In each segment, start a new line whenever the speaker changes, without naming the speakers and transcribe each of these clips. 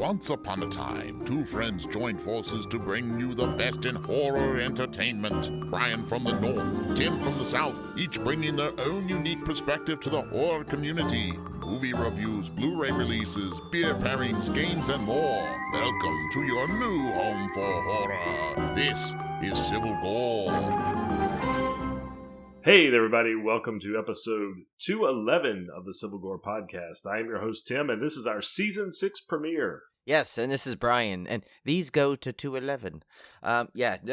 Once upon a time, two friends joined forces to bring you the best in horror entertainment. Brian from the north, Tim from the south, each bringing their own unique perspective to the horror community. Movie reviews, Blu-ray releases, beer pairings, games, and more. Welcome to your new home for horror. This is Civil Gore.
Hey there, everybody. Welcome to episode 211 of the Civil Gore podcast. I am your host, Tim, and this is our Season 6 premiere.
Yes, and this is Brian, and these go to 211.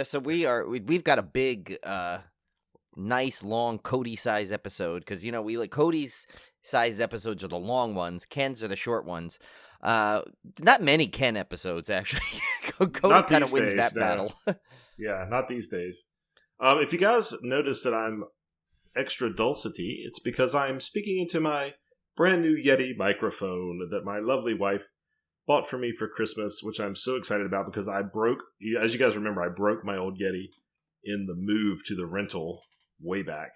So we've got a big, nice, long Cody-size episode, because, you know, we like Cody's size episodes are the long ones, Ken's are the short ones. Not many Ken episodes, actually. Cody kind of wins that battle.
Yeah, not these days. If you guys notice that I'm extra dulcety, it's because I'm speaking into my brand new Yeti microphone that my lovely wife bought for me for Christmas, which I'm so excited about because I broke, as you guys remember, I broke my old Yeti in the move to the rental way back.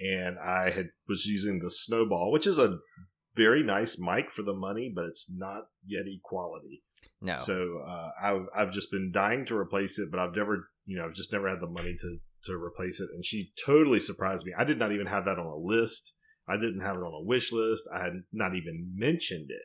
And I was using the Snowball, which is a very nice mic for the money, but it's not Yeti quality.
No.
So I've just been dying to replace it, but I've just never had the money to replace it. And she totally surprised me. I did not even have that on a list. I didn't have it on a wish list. I had not even mentioned it.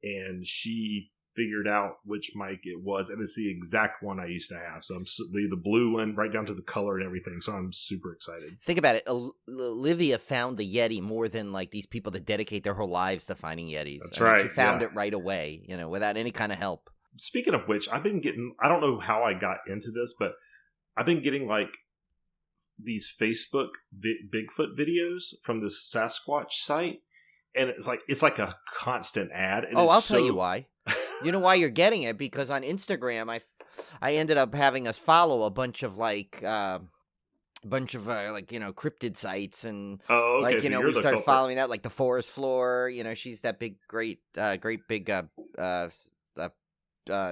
And she figured out which mic it was, and it's the exact one I used to have. So I'm the blue one, right down to the color and everything. So I'm super excited.
Think about it. Olivia found the Yeti more than like these people that dedicate their whole lives to finding Yetis.
That's right.
She found it right away, without any kind of help.
Speaking of which, I've been getting, I don't know how I got into this, but I've been getting like these Facebook Bigfoot videos from this Sasquatch site. And it's like a constant ad. And
I'll tell you why. You know why you're getting it? Because on Instagram, I ended up having us follow a bunch of cryptid sites, and we started following that, like the Forest Floor. She's that great big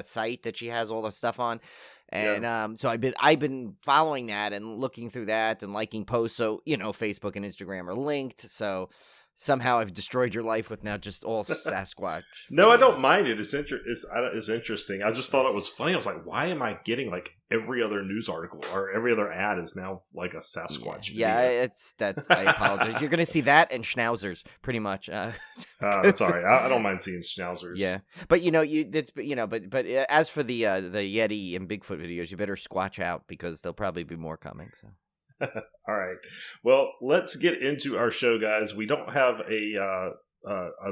site that she has all the stuff on. And so I've been following that and looking through that and liking posts. So Facebook and Instagram are linked. So somehow I've destroyed your life with now just all Sasquatch.
No, videos. I don't mind it. It's interesting. I just thought it was funny. I was like, why am I getting like every other news article or every other ad is now like a Sasquatch video?
Yeah, I apologize. You're going to see that and schnauzers pretty much.
That's all right. I don't mind seeing schnauzers.
Yeah, but but as for the Yeti and Bigfoot videos, you better squatch out because there'll probably be more coming. So.
All right. Well, let's get into our show, guys. We don't have a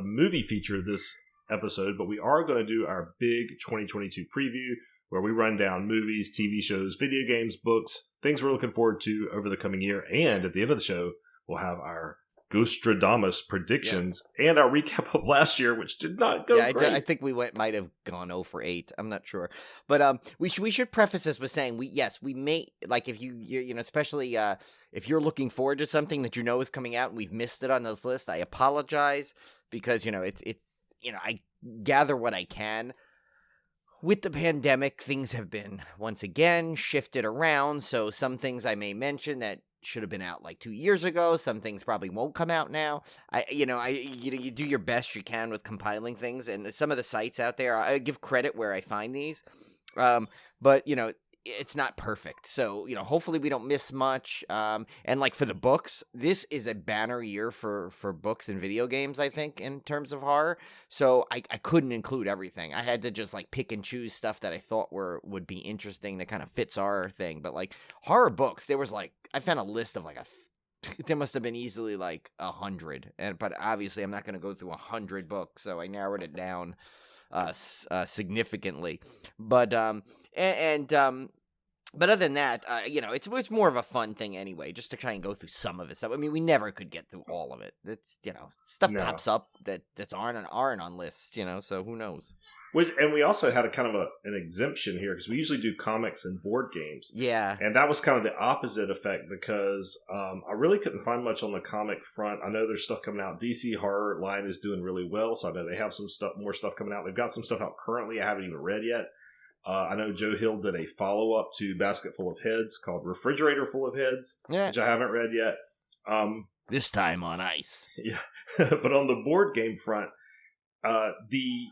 movie feature this episode, but we are going to do our big 2022 preview where we run down movies, TV shows, video games, books, things we're looking forward to over the coming year. And at the end of the show, we'll have our Ghostradamus predictions and our recap of last year, which did not go great.
I think we might have gone 0 for 8. I'm not sure, but we should preface this with saying we may, like, if you especially if you're looking forward to something that is coming out and we've missed it on this list, I apologize because it's I gather what I can. With the pandemic, things have been once again shifted around, so some things I may mention that should have been out like 2 years ago. Some things probably won't come out now. You do your best you can with compiling things, and some of the sites out there, I give credit where I find these, but it's not perfect. So hopefully we don't miss much. And like for the books, this is a banner year for books and video games, I think, in terms of horror. So I couldn't include everything. I had to just like pick and choose stuff that I thought would be interesting that kind of fits our thing. But like horror books, there was like, I found a list of like there must have been easily like 100, but obviously I'm not going to go through 100 books, so I narrowed it down significantly. But but other than that, it's more of a fun thing anyway, just to try and go through some of it. So I mean, we never could get through all of it. It's stuff pops up that aren't on lists, so who knows.
And we also had a kind of an exemption here because we usually do comics and board games.
Yeah. And
that was kind of the opposite effect because I really couldn't find much on the comic front. I know there's stuff coming out. DC Horror line is doing really well, so I know they have more stuff coming out. They've got some stuff out currently I haven't even read yet. I know Joe Hill did a follow-up to Basket Full of Heads called Refrigerator Full of Heads, which I haven't read yet.
This time on ice.
Yeah. But on the board game front, the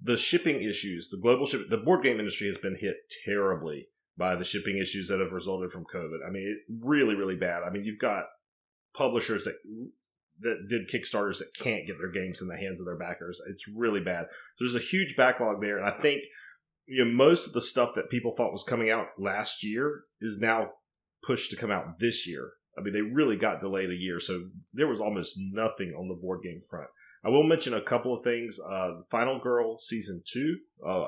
the shipping issues, the global ship, the board game industry has been hit terribly by the shipping issues that have resulted from COVID. I mean, really, really bad. I mean, you've got publishers that did Kickstarters that can't get their games in the hands of their backers. It's really bad. So there's a huge backlog there, and I think most of the stuff that people thought was coming out last year is now pushed to come out this year. I mean, they really got delayed a year, so there was almost nothing on the board game front. I will mention a couple of things. Final Girl Season 2.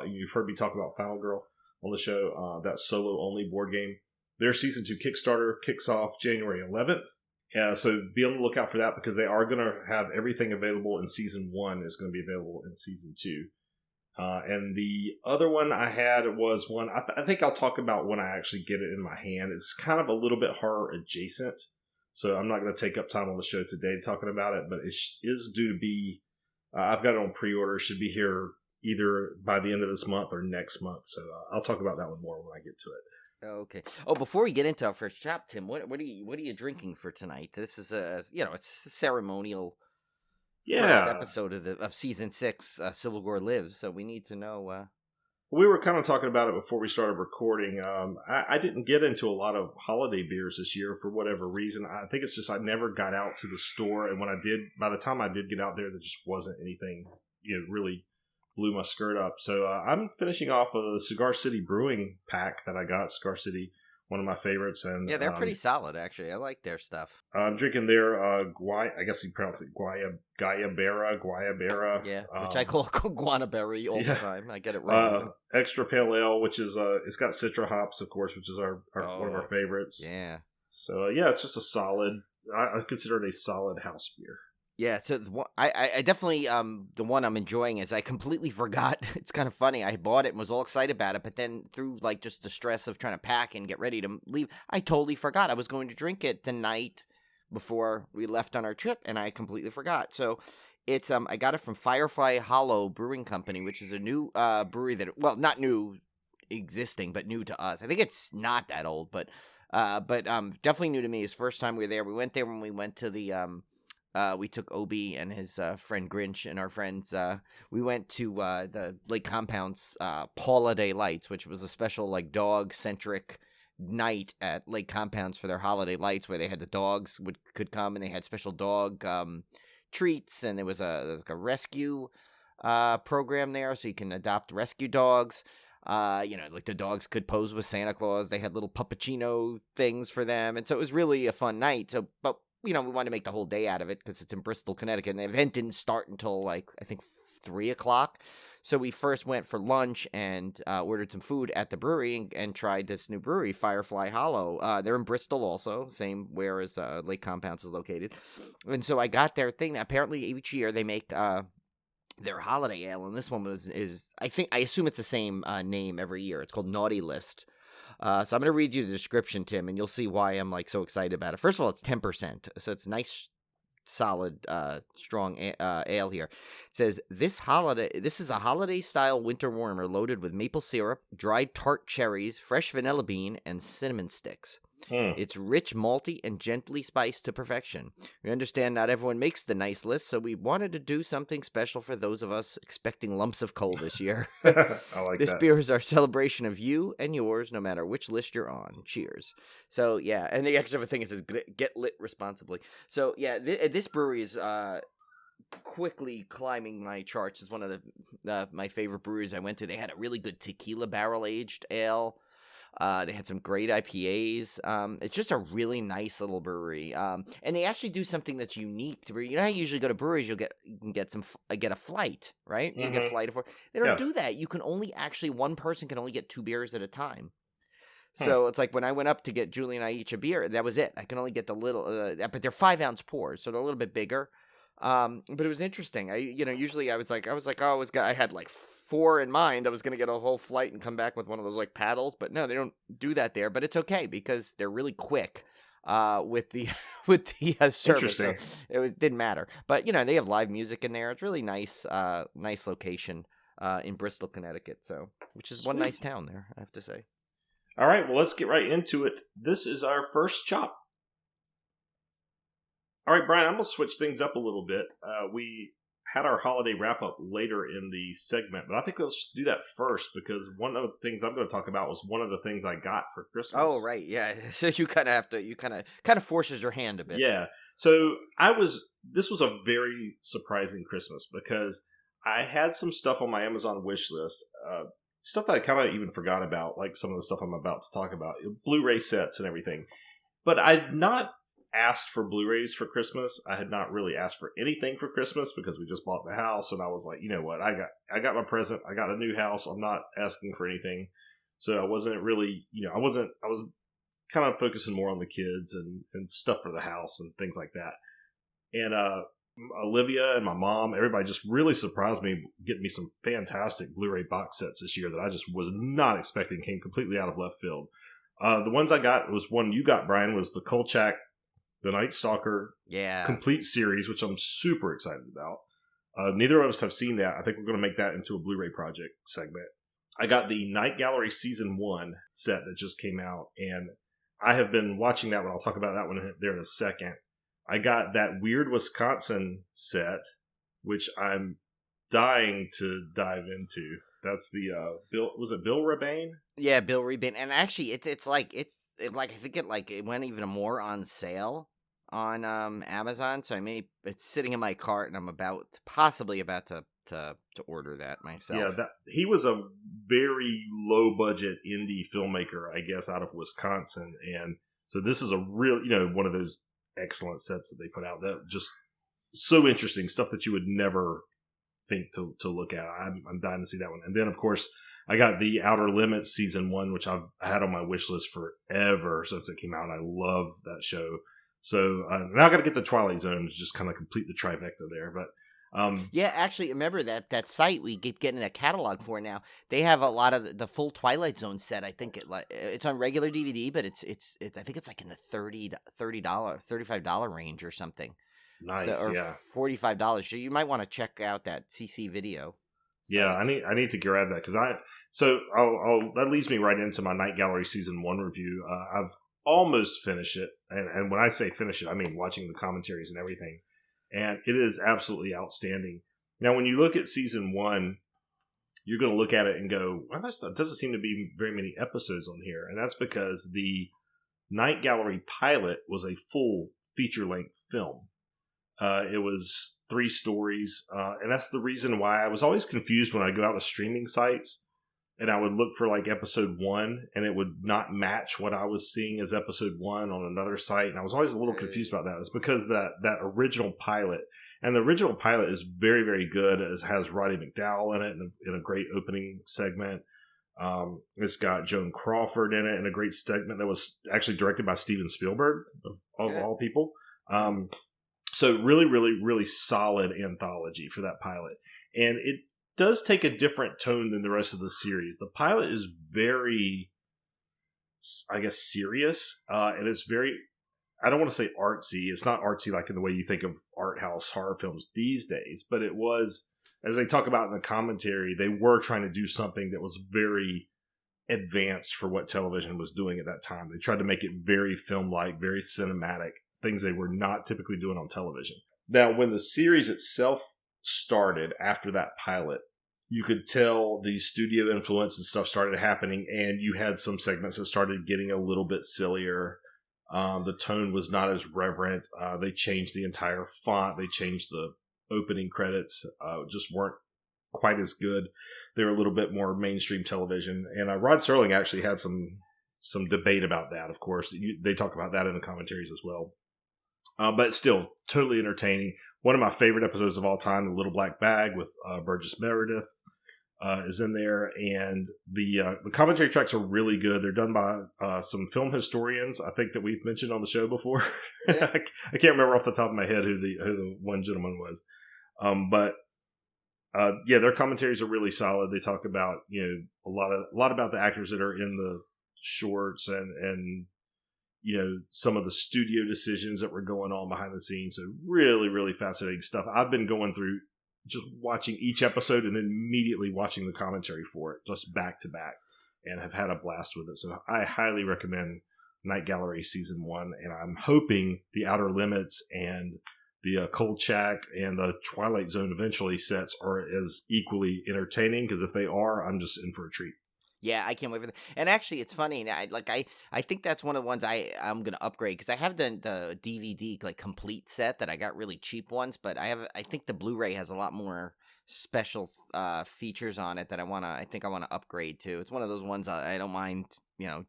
You've heard me talk about Final Girl on the show. That solo-only board game. Their Season 2 Kickstarter kicks off January 11th. So be on the lookout for that because they are going to have everything available in Season 1 is going to be available in Season 2. And the other one I had was one, I think I'll talk about when I actually get it in my hand. It's kind of a little bit horror adjacent. So I'm not going to take up time on the show today talking about it, but it is due to be, I've got it on pre-order. Should be here either by the end of this month or next month. So I'll talk about that one more when I get to it.
Okay. Oh, before we get into our first chap, Tim, what are you drinking for tonight? This is it's a ceremonial first episode of season 6. Civil Gore lives, so we need to know.
We were kind of talking about it before we started recording. I didn't get into a lot of holiday beers this year for whatever reason. I think it's just I never got out to the store, and when I did, by the time I did get out there, there just wasn't anything really blew my skirt up. So I'm finishing off a Cigar City Brewing pack that I got. Cigar City, one of my favorites, and
yeah, they're pretty solid actually. I like their stuff.
I'm drinking their I guess you pronounce it Guayabera.
Yeah, which I call guanaberry all the time. I get it wrong.
Extra Pale Ale, which is it's got Citra hops, of course, which is our one of our favorites.
Yeah.
So yeah, it's just a solid. I consider it a solid house beer.
Yeah, so I definitely, the one I'm enjoying is I completely forgot. It's kind of funny. I bought it and was all excited about it, but then through like just the stress of trying to pack and get ready to leave, I totally forgot I was going to drink it the night before we left on our trip, and I completely forgot. So it's I got it from Firefly Hollow Brewing Company, which is a new brewery that, well, not new existing, but new to us. I think it's not that old, but definitely new to me. It's the first time we were there. We went there when we went to the we took Obi and his friend Grinch and our friends. We went to the Lake Compound's Paula Day Lights, which was a special like dog-centric night at Lake Compounds for their holiday lights, where they had the dogs could come and they had special dog treats, and there was a rescue program there, so you can adopt rescue dogs. Like the dogs could pose with Santa Claus. They had little puppuccino things for them, and so it was really a fun night. So, but we wanted to make the whole day out of it because it's in Bristol, Connecticut, and the event didn't start until like I think 3:00. So we first went for lunch and ordered some food at the brewery and tried this new brewery, Firefly Hollow. They're in Bristol also, same where as Lake Compounds is located. And so I got their thing. Apparently each year they make their holiday ale, and this one I assume it's the same name every year. It's called Naughty List. So I'm going to read you the description, Tim, and you'll see why I'm like so excited about it. First of all, it's 10%, so it's nice, solid, strong ale here. It says, this is a holiday-style winter warmer loaded with maple syrup, dried tart cherries, fresh vanilla bean, and cinnamon sticks. It's rich, malty, and gently spiced to perfection. We understand not everyone makes the nice list, so we wanted to do something special for those of us expecting lumps of coal this year.
I like
this
that.
beer is our celebration of you and yours, no matter which list you're on. Cheers. So, yeah, and the extra thing, it says, get lit responsibly. So, yeah, this brewery is quickly climbing my charts. It's one of my favorite breweries I went to. They had a really good tequila barrel-aged ale. They had some great IPAs. It's just a really nice little brewery. And they actually do something that's unique to brewery. You know how you usually go to breweries, you can get a flight, right? You get a flight of 4. They don't do that. You can one person can only get 2 beers at a time. So it's like when I went up to get Julie and I each a beer, that was it. I can only get the little, but they're 5-ounce pours, so they're a little bit bigger. But it was interesting. Usually I was like, I had like 4 in mind. I was going to get a whole flight and come back with one of those like paddles, but no, they don't do that there, but it's okay because they're really quick, with the service. So it didn't matter, but they have live music in there. It's really nice location, in Bristol, Connecticut. So, which is one nice town there, I have to say.
All right. Well, let's get right into it. This is our first chop. All right, Brian, I'm going to switch things up a little bit. We had our holiday wrap up later in the segment, but I think let's do that first because one of the things I'm going to talk about was one of the things I got for Christmas.
Oh, right, yeah. So you kind of have to, you kind of forces your hand a bit.
Yeah. So this was a very surprising Christmas because I had some stuff on my Amazon wish list, stuff that I kind of even forgot about, like some of the stuff I'm about to talk about, Blu-ray sets and everything. But I'd not asked for Blu-rays for Christmas. I had not really asked for anything for Christmas because we just bought the house, and I was like, you know what, I got my present. I got a new house. I'm not asking for anything. So I wasn't really, I was kind of focusing more on the kids and stuff for the house and things like that. And Olivia and my mom, everybody just really surprised me getting me some fantastic Blu-ray box sets this year that I just was not expecting, came completely out of left field. The ones I got was one you got, Brian, was the Kolchak The Night Stalker complete series, which I'm super excited about. Neither of us have seen that. I think we're going to make that into a Blu-ray project segment. I got the Night Gallery Season 1 set that just came out, and I have been watching that one. I'll talk about that one there in a second. I got that Weird Wisconsin set, which I'm dying to dive into. That's the was it Bill Rebane?
Yeah, Bill Rebane. And actually it's like I think it went even more on sale on Amazon, so it's sitting in my cart and I'm possibly about to order that myself.
Yeah, he was a very low budget indie filmmaker, I guess, out of Wisconsin, and so this is a real, one of those excellent sets that they put out that just so interesting stuff that you would never think to look at. I'm dying to see that one. And then of course I got the Outer Limits Season 1, which I've had on my wish list forever since it came out. I love that show. So now I got to get the Twilight Zone to just kind of complete the trifecta there. But
yeah, actually, remember that site we keep getting a catalog for now. They have a lot of the full Twilight Zone set. I think it's on regular DVD, but it's I think it's like in the $35 range or something.
Nice,
or
yeah,
$45. So you might want to check out that CC video.
Yeah, I need to grab that because that leads me right into my Night Gallery Season 1 review. I've almost finished it, and when I say finish it, I mean watching the commentaries and everything. And it is absolutely outstanding. Now, when you look at Season 1, you're going to look at it and go, well, there doesn't seem to be very many episodes on here. And that's because the Night Gallery pilot was a full feature-length film. It was 3 stories, and that's the reason why I was always confused when I go out to streaming sites and I would look for like episode 1 and it would not match what I was seeing as episode 1 on another site, and I was always a little confused about that. It's because that original pilot, and the original pilot is very, very good. It has Roddy McDowall in it in a great opening segment. It's got Joan Crawford in it in a great segment that was actually directed by Steven Spielberg of all people. So really, really, really solid anthology for that pilot. And it does take a different tone than the rest of the series. The pilot is very, I guess, serious. And it's very, I don't want to say artsy. It's not artsy like in the way you think of art house horror films these days. But it was, as they talk about in the commentary, they were trying to do something that was very advanced for what television was doing at that time. They tried to make it very film-like, very cinematic. Things they were not typically doing on television. Now, when the series itself started after that pilot, you could tell the studio influence and stuff started happening, and you had some segments that started getting a little bit sillier. The tone was not as reverent. They changed the entire font. They changed the opening credits. Just weren't quite as good. They were a little bit more mainstream television. And Rod Serling actually had some debate about that, of course. They talk about that in the commentaries as well. But still, totally entertaining. One of my favorite episodes of all time, The Little Black Bag with Burgess Meredith, is in there. And the commentary tracks are really good. They're done by some film historians, I think, that we've mentioned on the show before.
Yeah.
I can't remember off the top of my head who the one gentleman was. But their commentaries are really solid. They talk about a lot about the actors that are in the shorts and some of the studio decisions that were going on behind the scenes. So really, really fascinating stuff. I've been going through just watching each episode and then immediately watching the commentary for it, just back to back, and have had a blast with it. So I highly recommend Night Gallery Season 1, and I'm hoping the Outer Limits and the Kolchak and the Twilight Zone eventually sets are as equally entertaining, because if they are, I'm just in for a treat.
Yeah, I can't wait for that. And actually, it's funny. I think that's one of the ones I'm gonna upgrade, because I have the DVD like complete set that I got really cheap ones, but I think the Blu-ray has a lot more special features on it that I think I wanna upgrade to. It's one of those ones I don't mind,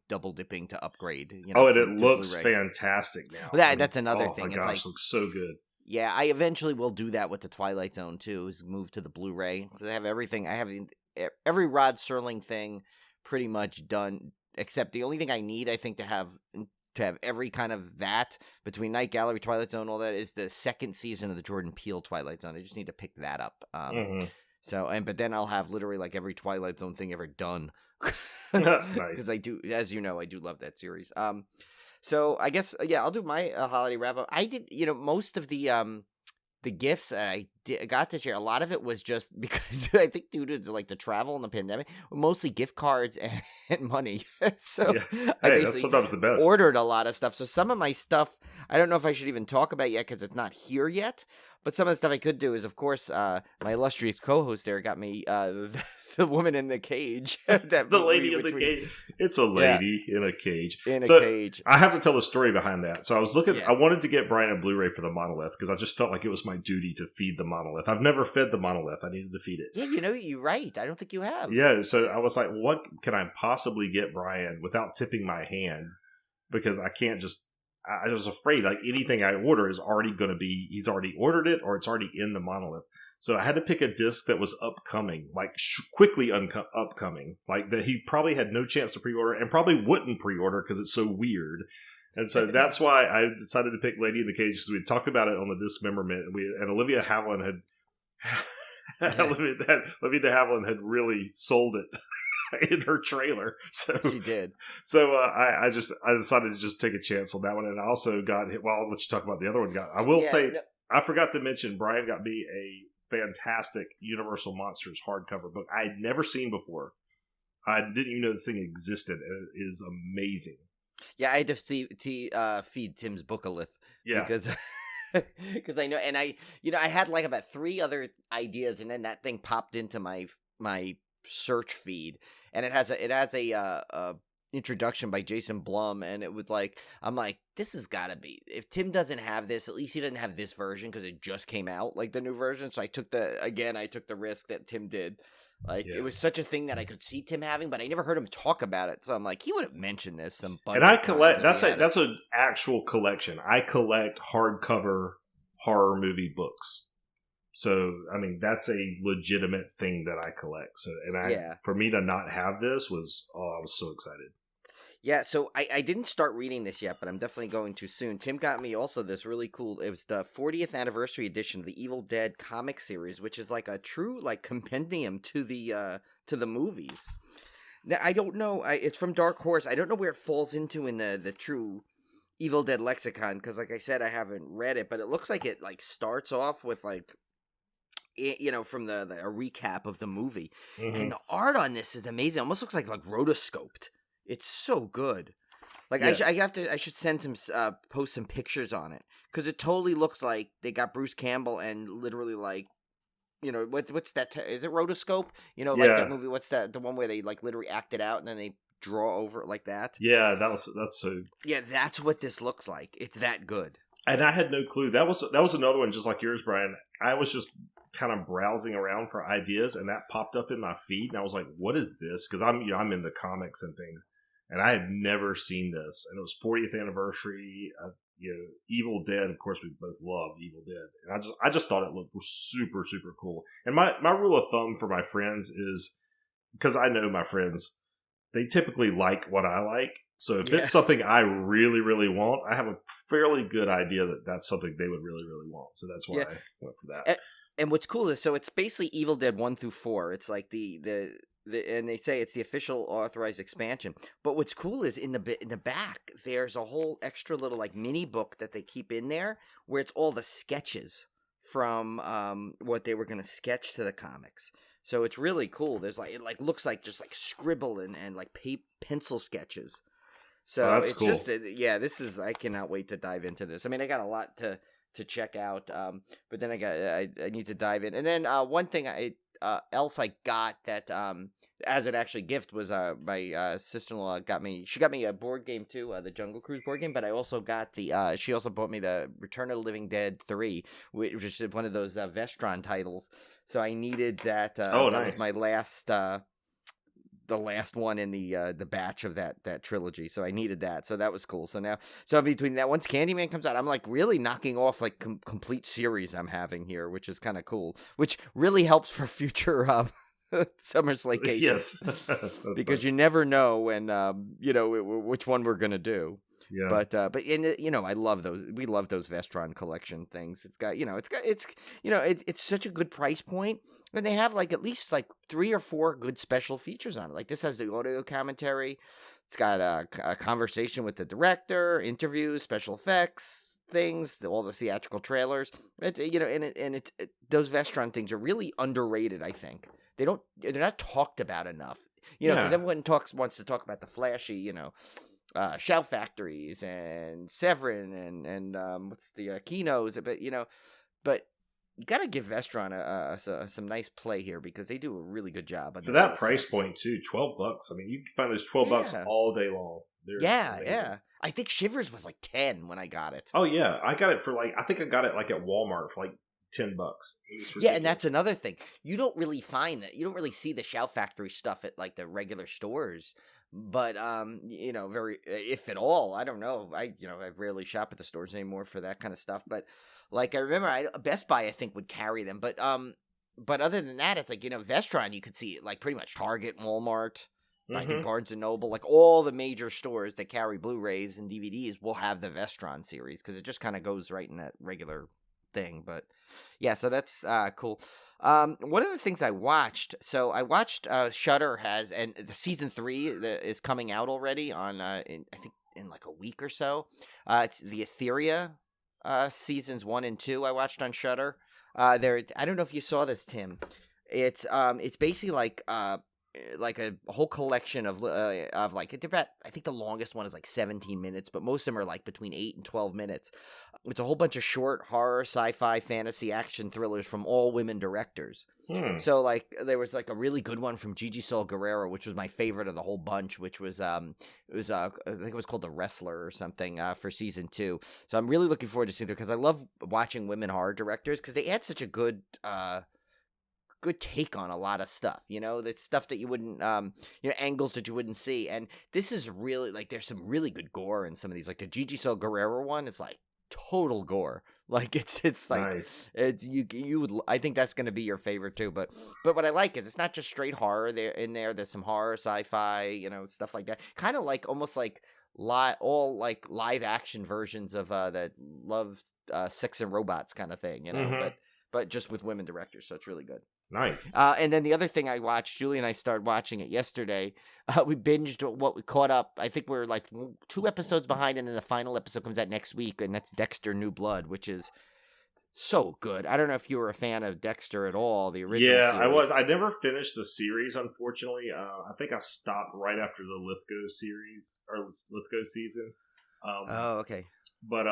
double dipping to upgrade.
And it looks fantastic now.
Well, that's another thing.
Oh my gosh, it looks so good.
Yeah, I eventually will do that with the Twilight Zone too. Is move to the Blu-ray, because I have everything. I have every Rod Serling thing pretty much done, except the only thing I need, I think, to have every kind of that between Night Gallery, Twilight Zone, all that, is the second season of the Jordan Peele Twilight Zone. I just need to pick that up. But then I'll have literally like every Twilight Zone thing ever done.
Nice.
Because I do, as you know, I do love that series. So I guess I'll do my holiday wrap up. I did, most of the gifts that I got this year, a lot of it was just because I think due to like the travel and the pandemic, mostly gift cards and money. So I basically
that's sometimes the best.
Ordered a lot of stuff. So some of my stuff, I don't know if I should even talk about yet because it's not here yet. But some of the stuff I could do is, of course, my illustrious co-host there got me the woman in the cage.
The lady in the cage. It's a lady in a cage.
In a cage.
I have to tell the story behind that. So I was looking, I wanted to get Brian a Blu-ray for the Monolith because I just felt like it was my duty to feed the Monolith. I've never fed the Monolith. I needed to feed it.
Yeah, you're right. I don't think you have.
Yeah, so I was like, what can I possibly get Brian without tipping my hand? Because I can't just, I was afraid like anything I order is already going to be, he's already ordered it or it's already in the Monolith. So I had to pick a disc that was upcoming, like quickly upcoming, like that he probably had no chance to pre-order and probably wouldn't pre-order because it's so weird. And so that's why I decided to pick Lady in the Cage, because we talked about it on the Dismemberment, and Olivia Havilland Olivia de Havilland had really sold it in her trailer. So
she did.
So I decided to just take a chance on that one, and I also got hit. Well, I'll let you talk about the other one. I will say, I forgot to mention, Brian got me a fantastic Universal Monsters hardcover book I had never seen before. I didn't even know this thing existed, and it is amazing. Yeah,
I had to feed Tim's Bookalith.
Yeah,
because I know, and I had like about 3 other ideas, and then that thing popped into my search feed, and it has a introduction by Jason Blum, and it was like, I'm like, this has got to be, if Tim doesn't have this, at least he doesn't have this version because it just came out, like the new version. So I took the risk that Tim did. It was such a thing that I could see Tim having, but I never heard him talk about it. So I'm like, he would have mentioned this some.
And I collect. That's an actual collection. I collect hardcover horror movie books. So I mean, that's a legitimate thing that I collect. So for me to not have this I was so excited.
Yeah, so I didn't start reading this yet, but I'm definitely going to soon. Tim got me also this really cool, it was the 40th anniversary edition of the Evil Dead comic series, which is like a true like compendium to the movies. Now, I don't know, it's from Dark Horse. I don't know where it falls into in the true Evil Dead lexicon, because like I said, I haven't read it, but it looks like it like starts off with like, from the a recap of the movie. Mm-hmm. And the art on this is amazing. It almost looks like rotoscoped. It's so good. Like, yeah. I should send post some pictures on it, because it totally looks like they got Bruce Campbell and literally like, what's that? Is it rotoscope? Like that movie. What's that? The one where they like literally act it out and then they draw over it like that.
Yeah, that's so.
Yeah, that's what this looks like. It's that good.
And I had no clue. That was another one just like yours, Brian. I was just kind of browsing around for ideas, and that popped up in my feed, and I was like, "What is this?" Because I'm into comics and things. And I had never seen this, and it was 40th anniversary. Evil Dead. Of course, we both love Evil Dead, and I just thought it looked super, super cool. And my rule of thumb for my friends is, because I know my friends, they typically like what I like. So if it's something I really, really want, I have a fairly good idea that that's something they would really, really want. So that's why I went for that.
And what's cool is, so it's basically Evil Dead 1 through 4. It's like and they say it's the official authorized expansion. But what's cool is in the back, there's a whole extra little like mini book that they keep in there where it's all the sketches from what they were going to sketch to the comics. So it's really cool. There's like, it like looks like just like scribble and like pencil sketches. So
that's
it's
cool.
Just, this is, I cannot wait to dive into this. I mean, I got a lot to to check out. But then I need to dive in. And then one thing else I got that as an actually gift was my sister-in-law got me. She got me a board game too, the Jungle Cruise board game. But I also got she also bought me the Return of the Living Dead 3, which is one of those Vestron titles. So I needed that. That was my last. The last one in the batch of that trilogy, so I needed that, so that was cool. So between that, once Candyman comes out, I'm like really knocking off like complete series I'm having here, which is kind of cool, which really helps for future summer slate cases.
Yes,
because you never know when which one we're gonna do.
Yeah.
But I love those. We love those Vestron collection things. It's such a good price point, and they have like at least like 3 or 4 good special features on it. Like this has the audio commentary. It's got a conversation with the director, interviews, special effects things, all the theatrical trailers. It's those Vestron things are really underrated. I think they're not talked about enough. Because everyone wants to talk about the flashy, Shout Factories and Severin and what's the Kinos, but you got to give Vestron some nice play here because they do a really good job
for that price point too. $12. I mean, you can find those $12 all day long. They're amazing.
I think Shivers was like 10 when I got it.
Oh yeah, I got it for I think I got it like at Walmart for like $10.
Yeah, and that's another thing. You don't really find that. You don't really see the Shout Factory stuff at like the regular stores. But very, if at all, I don't know. I rarely shop at the stores anymore for that kind of stuff. But like I remember, Best Buy I think would carry them. But other than that, it's like Vestron you could see it like pretty much Target, Walmart, I think Barnes and Noble, like all the major stores that carry Blu-rays and DVDs will have the Vestron series because it just kind of goes right in that regular thing. But yeah, so that's cool. One of the things I watched, Shudder has, and the season 3 is coming out already on, I think in like a week or so. It's the Pheria, seasons 1 and 2 I watched on Shudder. I don't know if you saw this, Tim. It's basically like a whole collection of like, I think the longest one is like 17 minutes, but most of them are like between 8 and 12 minutes. It's a whole bunch of short horror, sci-fi, fantasy, action thrillers from all women directors. So like there was like a really good one from Gigi Sol Guerrero, which was my favorite of the whole bunch, which was I think it was called The Wrestler or something for season 2. So I'm really looking forward to seeing it because I love watching women horror directors because they add such a good take on a lot of stuff, the stuff that you wouldn't, angles that you wouldn't see. And this is really like, there's some really good gore in some of these, like the Gigi Sol Guerrero one is like total gore. Like it's like,
nice.
It's you would, I think that's going to be your favorite too. But what I like is it's not just straight horror there's some horror, sci-fi, stuff like that. Kind of like, almost like all like live action versions of that Love, Sex and Robots kind of thing, but just with women directors. So it's really good.
Nice.
And then the other thing I watched, Julie and I started watching it yesterday. We binged what we caught up. I think we're like 2 episodes behind, and then the final episode comes out next week, and that's Dexter New Blood, which is so good. I don't know if you were a fan of Dexter at all, the original series.
I was. I never finished the series, unfortunately. I think I stopped right after the Lithgow series, or Lithgow season.
Okay.
But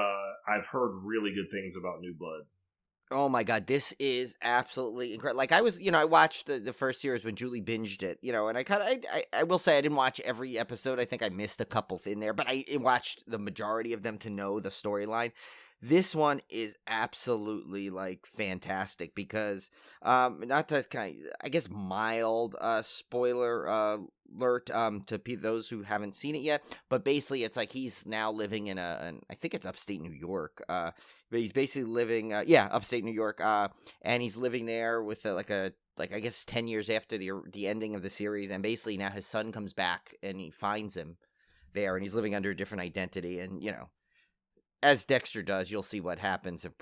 I've heard really good things about New Blood.
Oh my God, this is absolutely incredible. Like I was, I watched the first series when Julie binged it, and I will say I didn't watch every episode. I think I missed a couple in there, but I watched the majority of them to know the storyline. This one is absolutely like fantastic because, not to I guess mild spoiler alert to those who haven't seen it yet, but basically it's like he's now living in I think it's upstate New York, but he's basically living upstate New York, and he's living there with I guess 10 years after the ending of the series, and basically now his son comes back and he finds him there, and he's living under a different identity, and as Dexter does, you'll see what happens, and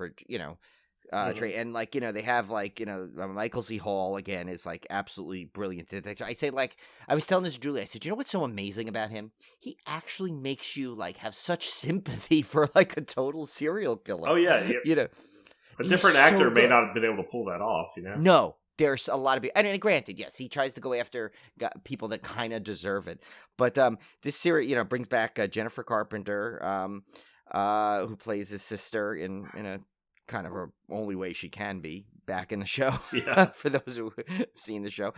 and they have Michael C. Hall again is like absolutely brilliant. I say, like, I was telling this to Julie, I said, what's so amazing about him? He actually makes you like have such sympathy for like a total serial killer.
Oh yeah, a different actor may not have been able to pull that off.
No. There's a lot of people, and granted, yes, he tries to go after people that kind of deserve it. But this series, brings back Jennifer Carpenter, who plays his sister in a kind of her only way she can be back in the show.
Yeah.
For those who have seen the show.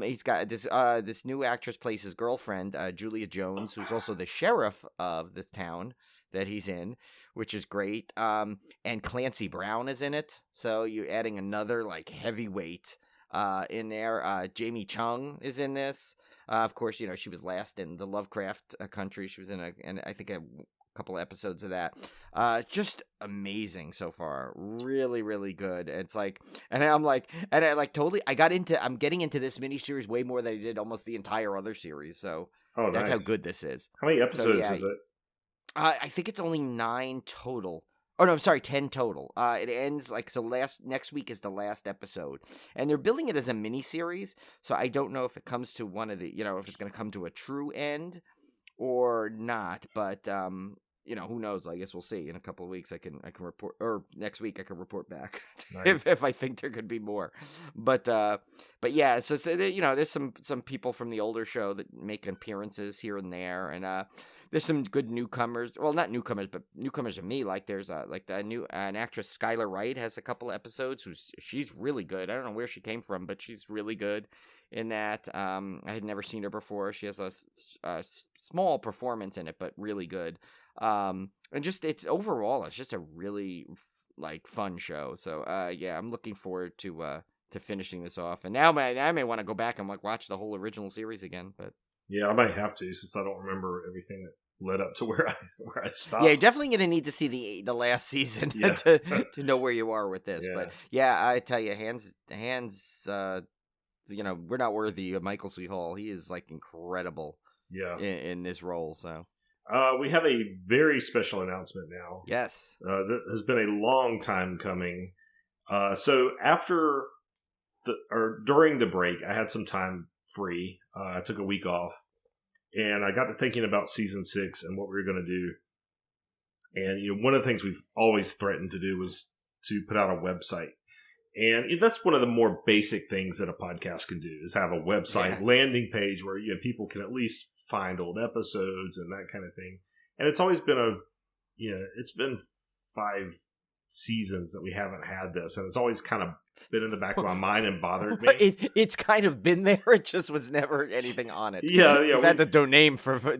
He's got this new actress plays his girlfriend, Julia Jones, who's also the sheriff of this town that he's in, which is great. And Clancy Brown is in it, so you're adding another like heavyweight in there. Jamie Chung is in this. Of course, she was last in the Lovecraft Country. She was in I think a couple of episodes of that. Just amazing so far. Really, really good. It's like, I'm getting into this miniseries way more than I did almost the entire other series. So that's
nice.
how good this is.
How many episodes is it?
I think it's only 9 total. Oh no, sorry, 10 total. It ends next week is the last episode, and they're billing it as a mini series. So I don't know if it comes to one of the, if it's going to come to a true end or not. But who knows? I guess we'll see in a couple of weeks. I can report, or next week I can report back
Nice.
if I think there could be more. But yeah. So there's some people from the older show that make appearances here and there, and there's some good newcomers. Well, not newcomers, but newcomers to me. Like there's an actress, Skylar Wright, has a couple of episodes. She's really good. I don't know where she came from, but she's really good in that. I had never seen her before. She has a small performance in it, but really good. And just it's just a really fun show. So yeah, I'm looking forward to finishing this off. And now I may want to go back and watch the whole original series again. But
yeah, I might have to, since I don't remember everything that led up to where I stopped.
Yeah, you're definitely going to need to see the last season to know where you are with this. Yeah. But yeah, I tell you, hands we're not worthy of Michael C. Hall. He is incredible in this role. So
we have a very special announcement now.
Yes.
That has been a long time coming. So during the break, I had some time free. I took a week off, and I got to thinking about season 6 and what we were going to do. And one of the things we've always threatened to do was to put out a website. And that's one of the more basic things that a podcast can do, is have a website landing page where people can at least find old episodes and that kind of thing. And it's always been it's been 5 seasons that we haven't had this, and it's always kind of been in the back of my mind and bothered me.
It's kind of been there. It just was never anything on it.
Yeah.
We've had the domain name for 5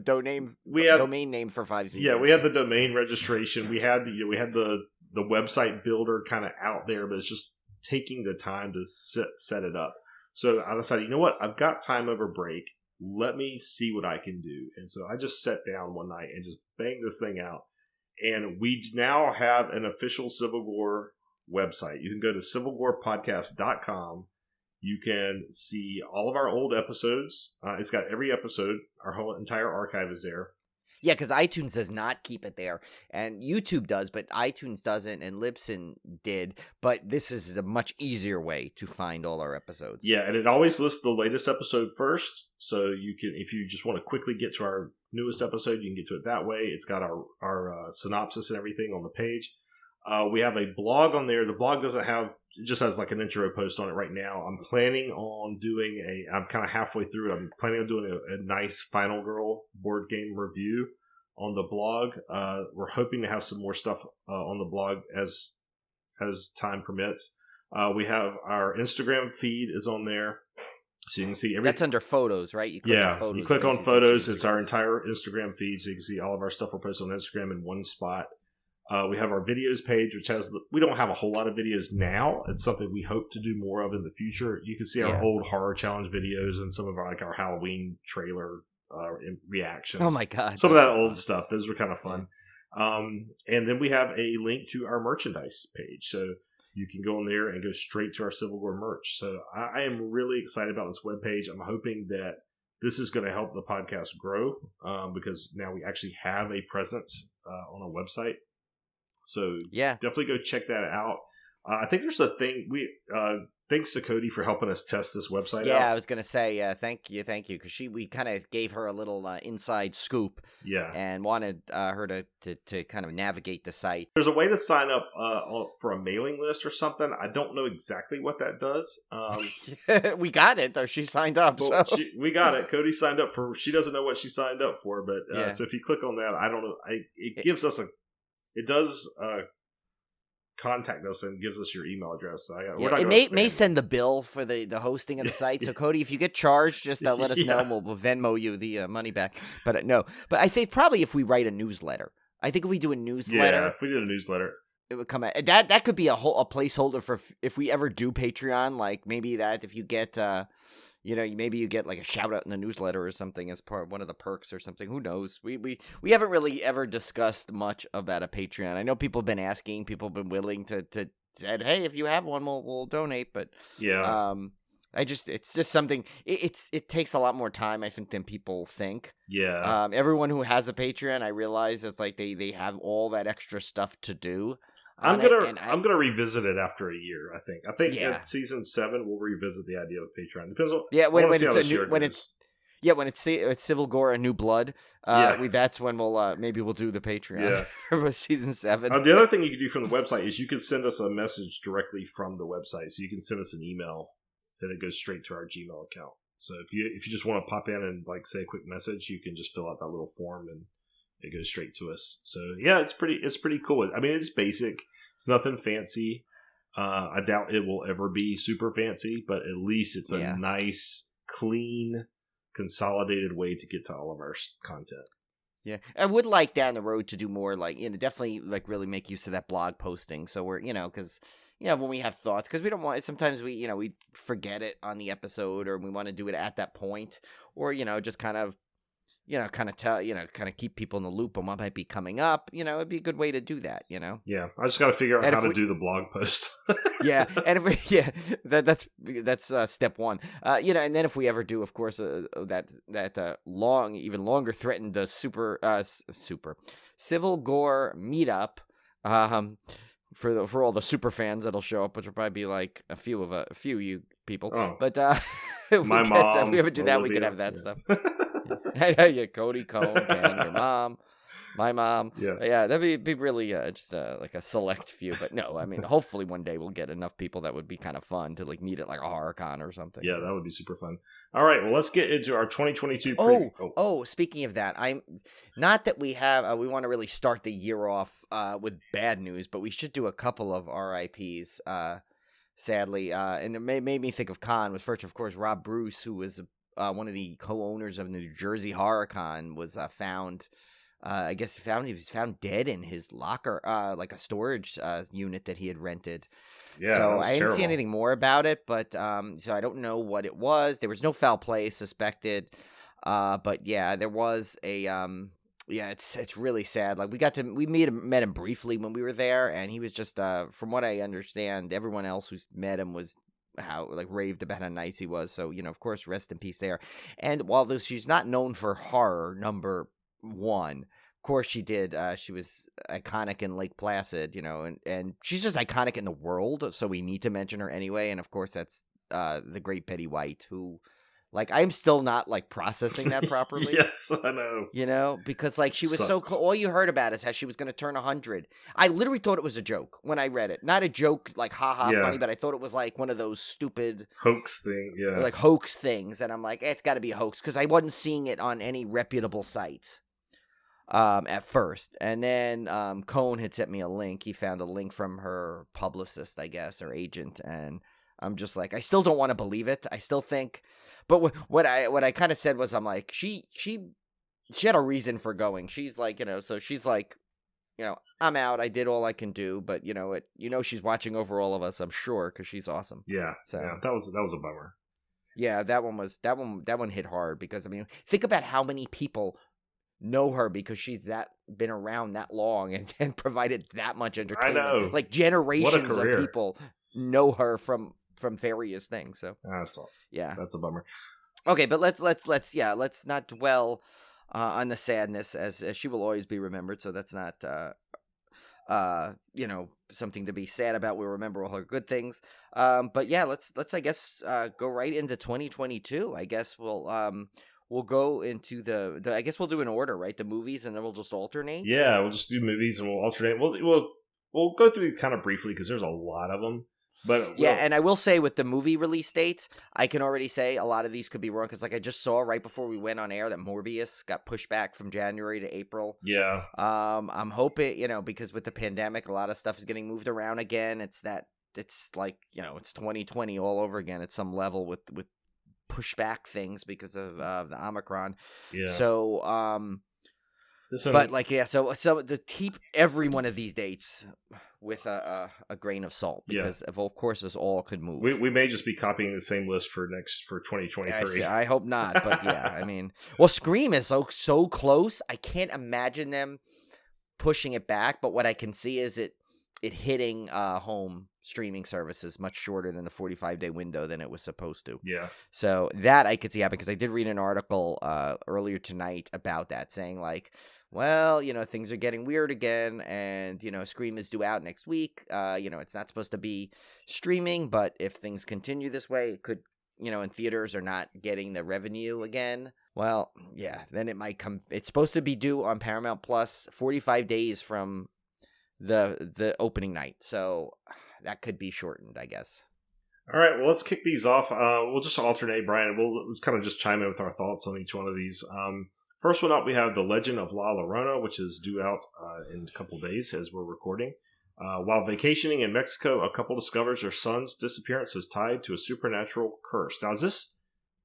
seasons.
Yeah, we had the domain registration. We had the website builder kind of out there, but it's just taking the time to set it up. So I decided, I've got time over break. Let me see what I can do. And so I just sat down one night and just banged this thing out. And we now have an official Civil Gore website. You can go to civilgorepodcast.com. You can see all of our old episodes. It's got every episode. Our whole entire archive is there.
Yeah, because iTunes does not keep it there, and YouTube does, but iTunes doesn't, and Libsyn did. But this is a much easier way to find all our episodes.
Yeah, and it always lists the latest episode first, so you can, if you just want to quickly get to our newest episode, you can get to it that way. It's got our synopsis and everything on the page. We have a blog on there. The blog doesn't have, it just has an intro post on it right now. I'm planning on doing I'm kind of halfway through. I'm planning on doing a nice Final Girl board game review on the blog. We're hoping to have some more stuff on the blog as time permits. We have our Instagram feed is on there. So you can see everything.
That's under photos, right?
You click on photos. It's our entire Instagram feed, so you can see all of our stuff we're posting on Instagram in one spot. We have our videos page, which we don't have a whole lot of videos now. It's something we hope to do more of in the future. You can see our old horror challenge videos and some of our Halloween trailer reactions.
Oh my God.
Some of that old stuff. Those were kind of fun. And then we have a link to our merchandise page. So you can go in there and go straight to our Civil Gore merch. So I am really excited about this webpage. I'm hoping that this is going to help the podcast grow because now we actually have a presence on a website. So definitely go check that out. I think there's a thing thanks to Cody for helping us test this website out.
Yeah, I was gonna say thank you, because we kind of gave her a little inside scoop.
Yeah, and
wanted her to kind of navigate the site.
There's a way to sign up for a mailing list or something. I don't know exactly what that does.
We got it though. She signed up.
Well, so. We got it. Cody signed up for. She doesn't know what she signed up for, but so if you click on that, I don't know. It gives us It does contact us and gives us your email address. So
it may send the bill for the hosting of the site. So Cody, if you get charged, just let us know, and we'll Venmo you the money back. But no, but I think probably if we write a newsletter, I think if we do a newsletter,
if we did a newsletter,
it would come out. That could be a placeholder for if we ever do Patreon. Like maybe that if you get maybe you get like a shout out in the newsletter or something as part of one of the perks or something. Who knows? We haven't really ever discussed much about a Patreon. I know people have been asking, people have been willing to said, hey, if you have one, we'll donate. But it's just something. It takes a lot more time, I think, than people think.
Yeah.
Everyone who has a Patreon, I realize it's like they have all that extra stuff to do.
I'm gonna revisit it after a year. I think at season 7 we'll revisit the idea of Patreon. Depends on
when it's Civil Gore and New Blood. That's when we'll do the Patreon for season 7.
The other thing you can do from the website is you can send us a message directly from the website. So you can send us an email and it goes straight to our Gmail account. So if you just want to pop in and like say a quick message, you can just fill out that little form and it goes straight to us. So yeah, it's pretty cool. I mean, it's basic. It's nothing fancy. I doubt it will ever be super fancy, but at least it's a nice, clean, consolidated way to get to all of our content.
Yeah, I would like down the road to do more, like, definitely like really make use of that blog posting. So we're, because when we have thoughts, because we don't want, sometimes we forget it on the episode, or we want to do it at that point, or just kind of tell, kind of keep people in the loop on what might be coming up. It'd be a good way to do that,
Yeah, I just got to figure out how to do the blog post.
Yeah, and that's step one. And then if we ever do, of course, that long, even longer threatened the super Civil Gore meetup, for all the super fans that'll show up, which will probably be like a few you people. Oh. But if we ever do that, we could have that stuff. Yeah, Cody, Cone, Ken, your mom, my mom. Yeah, that'd be really just like a select few. But no, I mean, hopefully one day we'll get enough people that would be kind of fun to like meet at like a horror con or something.
Yeah, that would be super fun. All right, well, let's get into our 2022
preview. Speaking of that, I'm not that we have we want to really start the year off with bad news, but we should do a couple of RIPs. Sadly, and it made me think of Con. With first, of course, Rob Bruce, who was one of the co-owners of the New Jersey Horror Con, was found. I guess he was found dead in his locker, like a storage unit that he had rented.
Yeah,
so I didn't see anything more about it, but so I don't know what it was. There was no foul play suspected, but yeah, there was a it's really sad. Like we met him briefly when we were there, and he was just from what I understand, everyone else who's met him was raved about how nice he was. So of course, rest in peace there. And while she's not known for horror, number one, of course she did. She was iconic in Lake Placid, and she's just iconic in the world. So we need to mention her anyway. And of course, that's the great Betty White, who, like, I'm still not like processing that properly.
Yes, I know.
Because like she was so cool. All you heard about is how she was going to turn 100. I literally thought it was a joke when I read it. Not a joke like haha funny, but I thought it was like one of those stupid
hoax thing. Yeah,
like hoax things. And I'm like, it's got to be a hoax because I wasn't seeing it on any reputable site. At first, and then Cone had sent me a link. He found a link from her publicist, I guess, or agent, and I'm just like, I still don't want to believe it. I still think, but what I kind of said was, I'm like, she had a reason for going. She's like, so she's like, I'm out. I did all I can do, but she's watching over all of us, I'm sure, because she's awesome.
Yeah. So yeah, that was a bummer.
Yeah, that one hit hard because I mean, think about how many people know her because she's been around that long and provided that much entertainment.
I know.
Like generations of people know her from various things. So
that's all.
Yeah,
that's a bummer.
Okay, but let's not dwell on the sadness as she will always be remembered. So that's not something to be sad about. We'll remember all her good things. But yeah, let's I guess go right into 2022. I guess we'll go into the I guess we'll do an order, right? The movies, and then we'll just alternate.
Yeah, we'll just do movies and we'll alternate. We'll go through these kind of briefly because there's a lot of them. But
yeah, and I will say with the movie release dates, I can already say a lot of these could be wrong because, like, I just saw right before we went on air that Morbius got pushed back from January to April.
Yeah.
I'm hoping, because with the pandemic, a lot of stuff is getting moved around again. It's like, it's 2020 all over again at some level with pushback things because of the Omicron.
Yeah.
So, but like, yeah, so to keep every one of these dates with a grain of salt because of course this all could move.
We may just be copying the same list for 2023.
I hope not, but yeah, I mean, well, Scream is so close. I can't imagine them pushing it back. But what I can see is it hitting home streaming services much shorter than the 45-day window than it was supposed to.
Yeah.
So that I could see happen because I did read an article earlier tonight about that saying like, well, things are getting weird again and, Scream is due out next week. It's not supposed to be streaming, but if things continue this way, it could, and theaters are not getting the revenue again. Well, yeah, then it might come. It's supposed to be due on Paramount Plus 45 days from the opening night. So that could be shortened, I guess.
All right, well, let's kick these off. We'll just alternate, Brian. We'll kind of just chime in with our thoughts on each one of these. First one up, we have The Legend of La Llorona, which is due out in a couple days as we're recording. While vacationing in Mexico, a couple discovers their son's disappearance is tied to a supernatural curse. Now, is this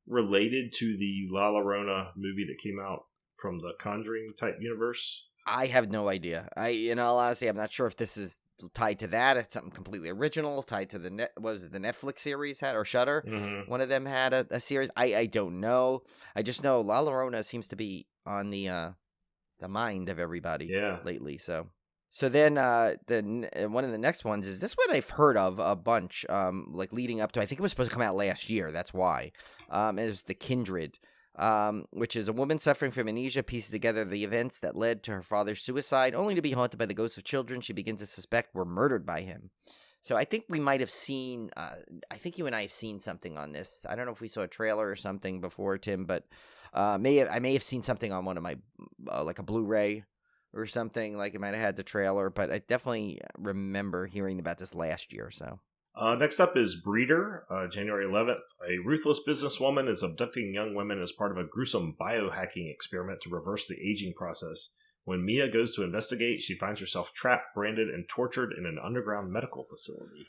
related to the La Llorona movie that came out from the Conjuring type universe?
I have no idea. In all honesty, I'm not sure if this is tied to that. It's something completely original, tied to the the Netflix series had or Shudder. Mm-hmm. One of them had a series. I don't know. I just know La Llorona seems to be on the mind of everybody lately. So then one of the next ones is this one I've heard of a bunch. Like leading up to, I think it was supposed to come out last year. That's why. It was The Kindred. Which is a woman suffering from amnesia pieces together the events that led to her father's suicide, only to be haunted by the ghosts of children she begins to suspect were murdered by him. So I think we might have seen, I think you and I have seen something on this. I don't know if we saw a trailer or something before, Tim, but I may have seen something on one of my, like a Blu-ray or something, like it might have had the trailer, but I definitely remember hearing about this last year, so.
Next up is Breeder, January 11th. A ruthless businesswoman is abducting young women as part of a gruesome biohacking experiment to reverse the aging process. When Mia goes to investigate, she finds herself trapped, branded, and tortured in an underground medical facility.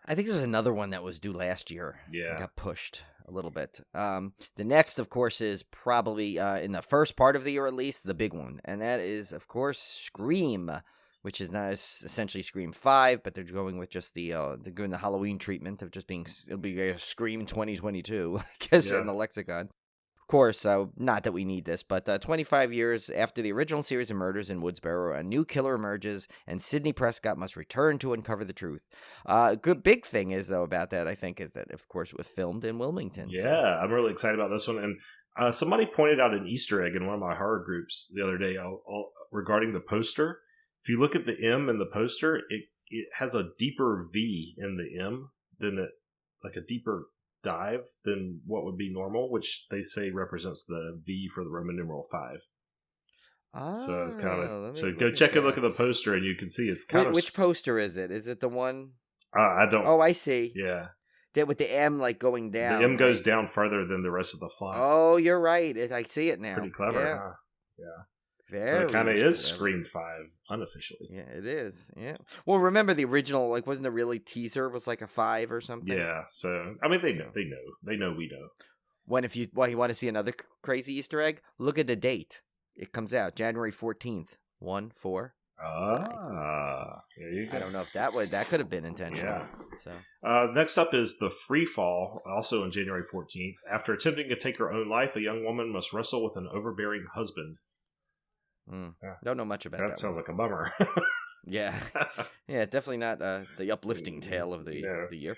I think there's another one that was due last year.
Yeah.
It got pushed a little bit. The next, of course, is probably in the first part of the year at least, the big one. And that is, of course, Scream, which is now essentially Scream 5, but they're going with just they're doing the Halloween treatment of just it'll be a Scream 2022, I guess, in the lexicon. Of course, not that we need this, but 25 years after the original series of murders in Woodsboro, a new killer emerges, and Sidney Prescott must return to uncover the truth. Good big thing is, though, about that, I think, is that, of course, it was filmed in Wilmington.
Yeah,
so.
I'm really excited about this one. And somebody pointed out an Easter egg in one of my horror groups the other day regarding the poster. If you look at the M in the poster, it has a deeper V in the M like a deeper dive than what would be normal, which they say represents the V for the Roman numeral 5. So it's kind of go check a look at the poster and you can see it's kind of.
Which poster is it? Is it the one?
I don't.
Oh, I see.
Yeah.
That with the M like going down.
The M goes down further than the rest of the font.
Oh, you're right. I see it now.
Pretty clever,
yeah.
huh? Yeah.
Very
so it kind of is Scream 5 unofficially.
Yeah, it is. Yeah. Well, remember the original? Like, wasn't the really teaser was like a 5 or something?
Yeah. So I mean, they know. We know.
If you want to see another crazy Easter egg, look at the date. It comes out January 14th. 1/4.
There you go.
I don't know if that could have been intentional.
Yeah.
So
next up is The Free Fall, also on January 14th. After attempting to take her own life, a young woman must wrestle with an overbearing husband.
Don't know much about that.
That sounds like a bummer.
Yeah. Yeah, definitely not the uplifting tale of the year.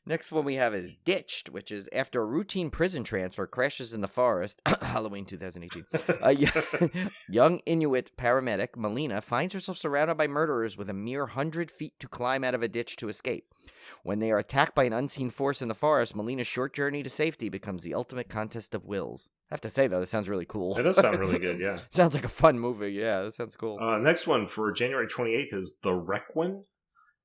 Next one we have is Ditched, which is after a routine prison transfer crashes in the forest, Halloween 2018. Young Inuit paramedic Melina finds herself surrounded by murderers with a mere 100 feet to climb out of a ditch to escape. When they are attacked by an unseen force in the forest, Melina's short journey to safety becomes the ultimate contest of wills. I have to say, though, this sounds really cool.
It does sound really good, yeah.
Sounds like a fun movie. Yeah, that sounds cool.
Next one for January 28th is The Requiem,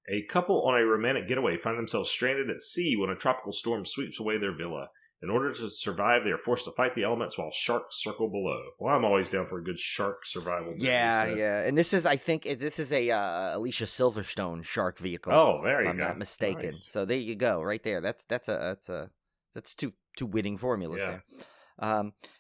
A couple on a romantic getaway find themselves stranded at sea when a tropical storm sweeps away their villa. In order to survive, they are forced to fight the elements while sharks circle below. Well, I'm always down for a good shark survival movie.
Yeah. And this is, I think, this is a Alicia Silverstone shark vehicle.
Oh, there you go.
If I'm not mistaken.
Nice.
So there you go, right there. That's two winning formulas there.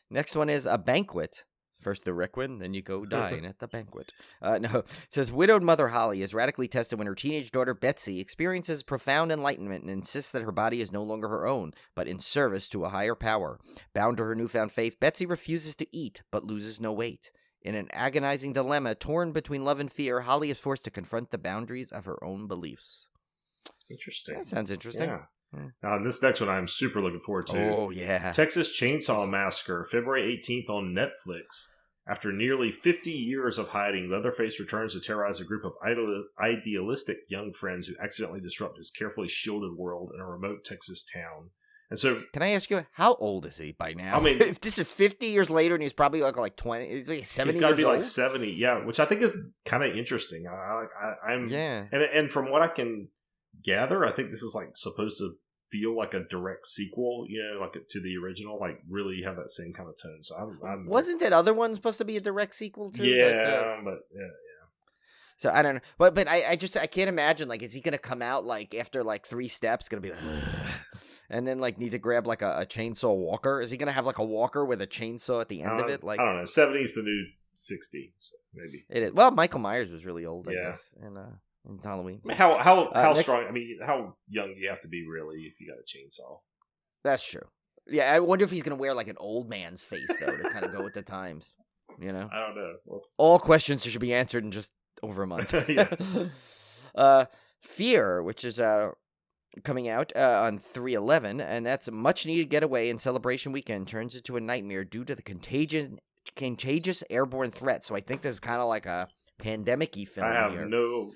Next one is A Banquet. First the Requiem, then you go dine at the banquet. No, it says, widowed mother Holly is radically tested when her teenage daughter Betsy experiences profound enlightenment and insists that her body is no longer her own, but in service to a higher power. Bound to her newfound faith, Betsy refuses to eat, but loses no weight. In an agonizing dilemma, torn between love and fear, Holly is forced to confront the boundaries of her own beliefs.
Interesting.
That sounds interesting.
Yeah. Now, this next one I'm super looking forward to.
Oh, yeah.
Texas Chainsaw Massacre, February 18th on Netflix. After nearly 50 years of hiding, Leatherface returns to terrorize a group of idealistic young friends who accidentally disrupt his carefully shielded world in a remote Texas town. And so,
can I ask you, how old is he by now?
I mean,
if this is 50 years later and he's probably like 20, he's like 70
he's got to be
years old?
like 70, yeah, which I think is kind of interesting. And from what I can gather, I think this is like supposed to feel like a direct sequel, like to the original, like really have that same kind of tone. So I'm
wasn't that other one supposed to be a direct sequel too?
Yeah, but.
So I don't know, but I can't imagine, like, is he gonna come out like after like 3 steps, gonna be like, and then like need to grab like a chainsaw walker? Is he gonna have like a walker with a chainsaw at the end of it? Like,
I don't know, 70's the new 60, so maybe
it is. Well, Michael Myers was really old, I guess, in Halloween.
How strong? I mean, how young do you have to be really if you got a chainsaw?
That's true. Yeah, I wonder if he's gonna wear like an old man's face though to kind of go with the times.
I don't know.
All questions should be answered in just over a month. Fear, which is coming out on 3/11, and that's a much-needed getaway and celebration weekend turns into a nightmare due to the contagious airborne threat. So I think this is kind of like a pandemic-y film.
I have no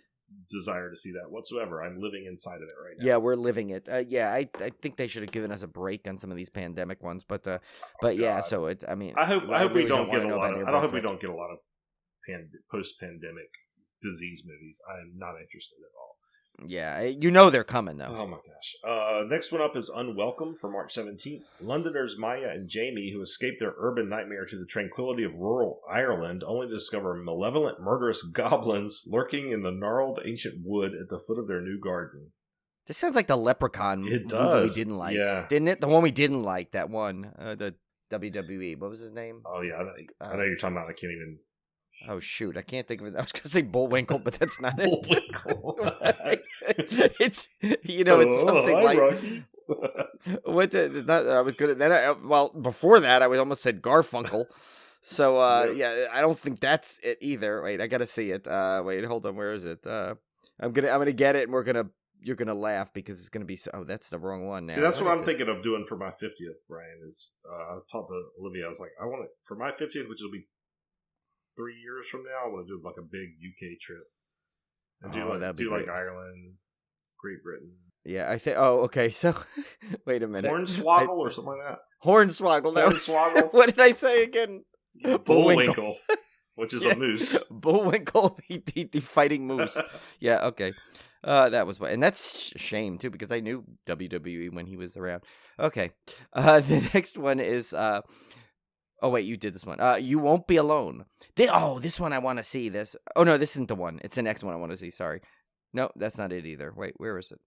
desire to see that whatsoever. I'm living inside of it right now.
Yeah, we're living it. I think they should have given us a break on some of these pandemic ones, but yeah. So it's. I mean,
I hope we don't get a lot of. I
hope
we don't get a lot of post-pandemic disease movies. I am not interested at all.
Yeah, they're coming though.
Oh my gosh. Next one up is Unwelcome for March 17th. Londoners Maya and Jamie, who escape their urban nightmare to the tranquility of rural Ireland, only to discover malevolent, murderous goblins lurking in the gnarled ancient wood at the foot of their new garden.
This sounds like the Leprechaun movie we didn't like.
Yeah.
Didn't it? The one we didn't like, that one. The WWE. What was his name?
Oh, yeah. I know you're talking about. I can't even...
Oh, shoot. I can't think of it. I was going to say Bullwinkle, but that's not it.
Bullwinkle.
It's, it's something like... Rocky. I was good at that. Before that, I almost said Garfunkel. So, I don't think that's it either. Wait, I got to see it. Wait, hold on. Where is it? I'm gonna get it, and you're gonna laugh because it's gonna be so. Oh, that's the wrong one now.
See, that's what I'm thinking of doing for my 50th, Brian. Is I talked to Olivia. I was like, I want it for my 50th, which will be 3 years from now. I want to do like a big UK trip and do like Ireland, Great Britain.
Yeah, I think. Oh, okay. So, wait a minute.
Hornswoggle or something like that.
Hornswoggle.
Hornswoggle.
What did I say again?
Bullwinkle, which is a moose.
Bullwinkle, the fighting moose. Yeah. Okay. That was what, and that's a shame too because I knew WWE when he was around. Okay. The next one is. Oh wait, you did this one. You Won't Be Alone. This one I want to see. This. Oh no, this isn't the one. It's the next one I want to see. Sorry. No, that's not it either. Wait, where is it?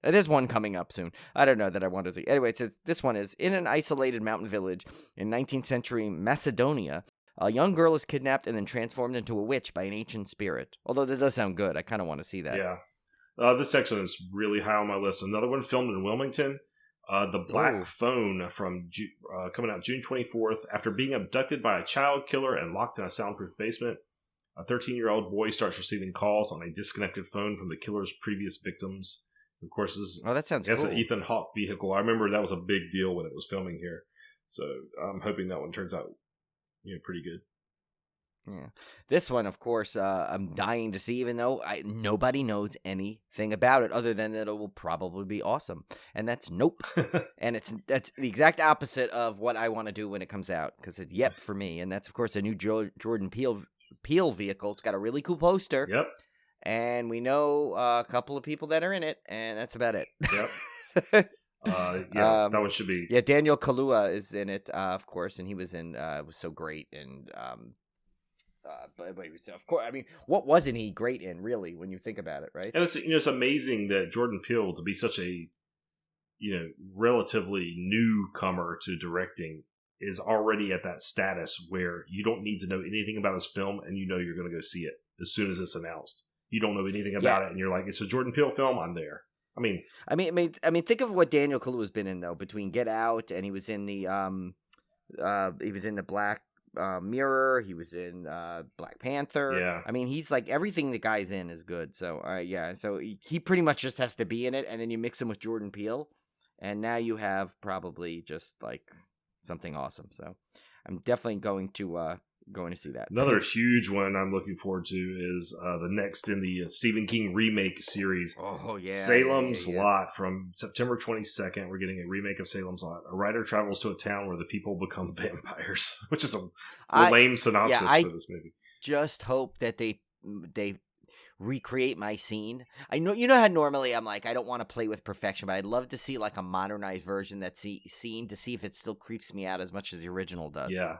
There's one coming up soon. I don't know that I want to see. Anyway, it says this one is in an isolated mountain village in 19th century Macedonia. A young girl is kidnapped and then transformed into a witch by an ancient spirit. Although that does sound good. I kind of want to see that.
Yeah. This section is really high on my list. Another one filmed in Wilmington. The Black Phone from coming out June 24th. After being abducted by a child killer and locked in a soundproof basement, a 13-year-old boy starts receiving calls on a disconnected phone from the killer's previous victims. Of course, this is
that sounds cool.
An Ethan Hawke vehicle. I remember that was a big deal when it was filming here. So I'm hoping that one turns out pretty good.
Yeah. This one, of course, I'm dying to see, even though nobody knows anything about it other than that it will probably be awesome. And that's nope. And that's the exact opposite of what I want to do when it comes out, because it's yep for me. And that's, of course, a new Jordan Peele vehicle. It's got a really cool poster.
Yep.
and we know a couple of people that are in it, and that's about it.
Yep. That one should be.
Yeah, Daniel Kaluuya is in it, of course, and he was in. Was so great, and but he was, of course. I mean, what wasn't he great in? Really, when you think about it, right?
And it's amazing that Jordan Peele, to be such a relatively newcomer to directing, is already at that status where you don't need to know anything about his film, and you're going to go see it as soon as it's announced. You don't know anything about it, and you're like, it's a Jordan Peele film. I'm there. I mean,
think of what Daniel Kaluuya's been in though. Between Get Out, and he was in the Black Mirror. He was in Black Panther.
Yeah.
I mean, he's like everything the guy's in is good. So yeah. So he pretty much just has to be in it, and then you mix him with Jordan Peele, and now you have probably just like something awesome. So I'm definitely going to see that.
Another huge one I'm looking forward to is the next in the Stephen King remake series.
Oh, yeah.
Salem's Lot. From September 22nd, we're getting a remake of Salem's Lot. A writer travels to a town where the people become vampires, which is a lame synopsis for this movie.
Just hope that they recreate my scene. I know, how normally I'm like, I don't want to play with perfection, but I'd love to see like a modernized version that's scene to see if it still creeps me out as much as the original does.
Yeah.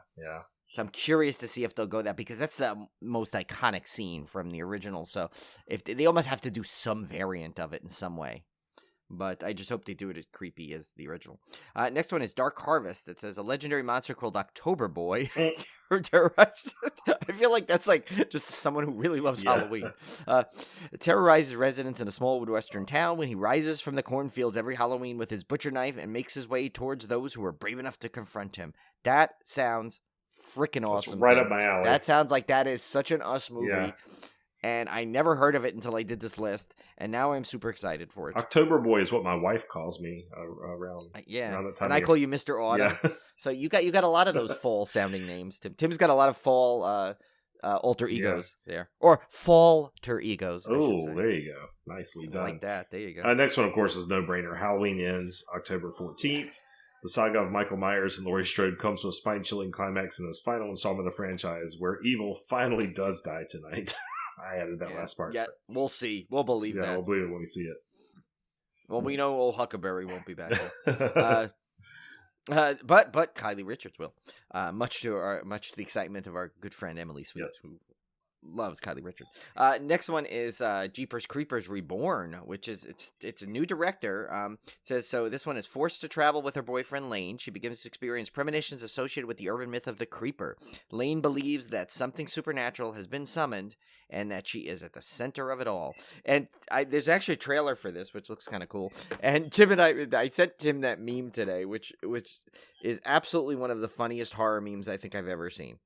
So I'm curious to see if they'll go that, because that's the most iconic scene from the original. So if they almost have to do some variant of it in some way. But I just hope they do it as creepy as the original. Next one is Dark Harvest. It says a legendary monster called October Boy terrorizes. I feel like that's like just someone who really loves Halloween. Terrorizes residents in a small Midwestern town when he rises from the cornfields every Halloween with his butcher knife and makes his way towards those who are brave enough to confront him. That sounds freaking awesome.
That's right up my alley.
That sounds like that is such an us movie.
Yeah.
And I never heard of it until I did this list, and now I'm super excited for it.
October Boy is what my wife calls me around that time.
And I call you Mr. Autumn. Yeah. So you got a lot of those fall sounding names. Tim's got a lot of fall alter egos there, or falter egos.
Oh, there you go. Nicely done.
Like that. There you go.
Next one, of course, is no brainer. Halloween ends October 14th. The saga of Michael Myers and Laurie Strode comes to a spine-chilling climax in this final installment of the franchise, where evil finally does die tonight. I added that last part.
Yeah, we'll see. We'll believe that.
Yeah, we'll believe it when we see it.
Well, we know old Huckleberry won't be back. But Kylie Richards will. Much to the excitement of our good friend Emily Sweets, who loves Kylie Richards. Next one is Jeepers Creepers Reborn, which is it's a new director. Says so. This one is forced to travel with her boyfriend Lane. She begins to experience premonitions associated with the urban myth of the Creeper. Lane believes that something supernatural has been summoned, and that she is at the center of it all. And there's actually a trailer for this, which looks kind of cool. And Tim and I sent Tim that meme today, which is absolutely one of the funniest horror memes I think I've ever seen.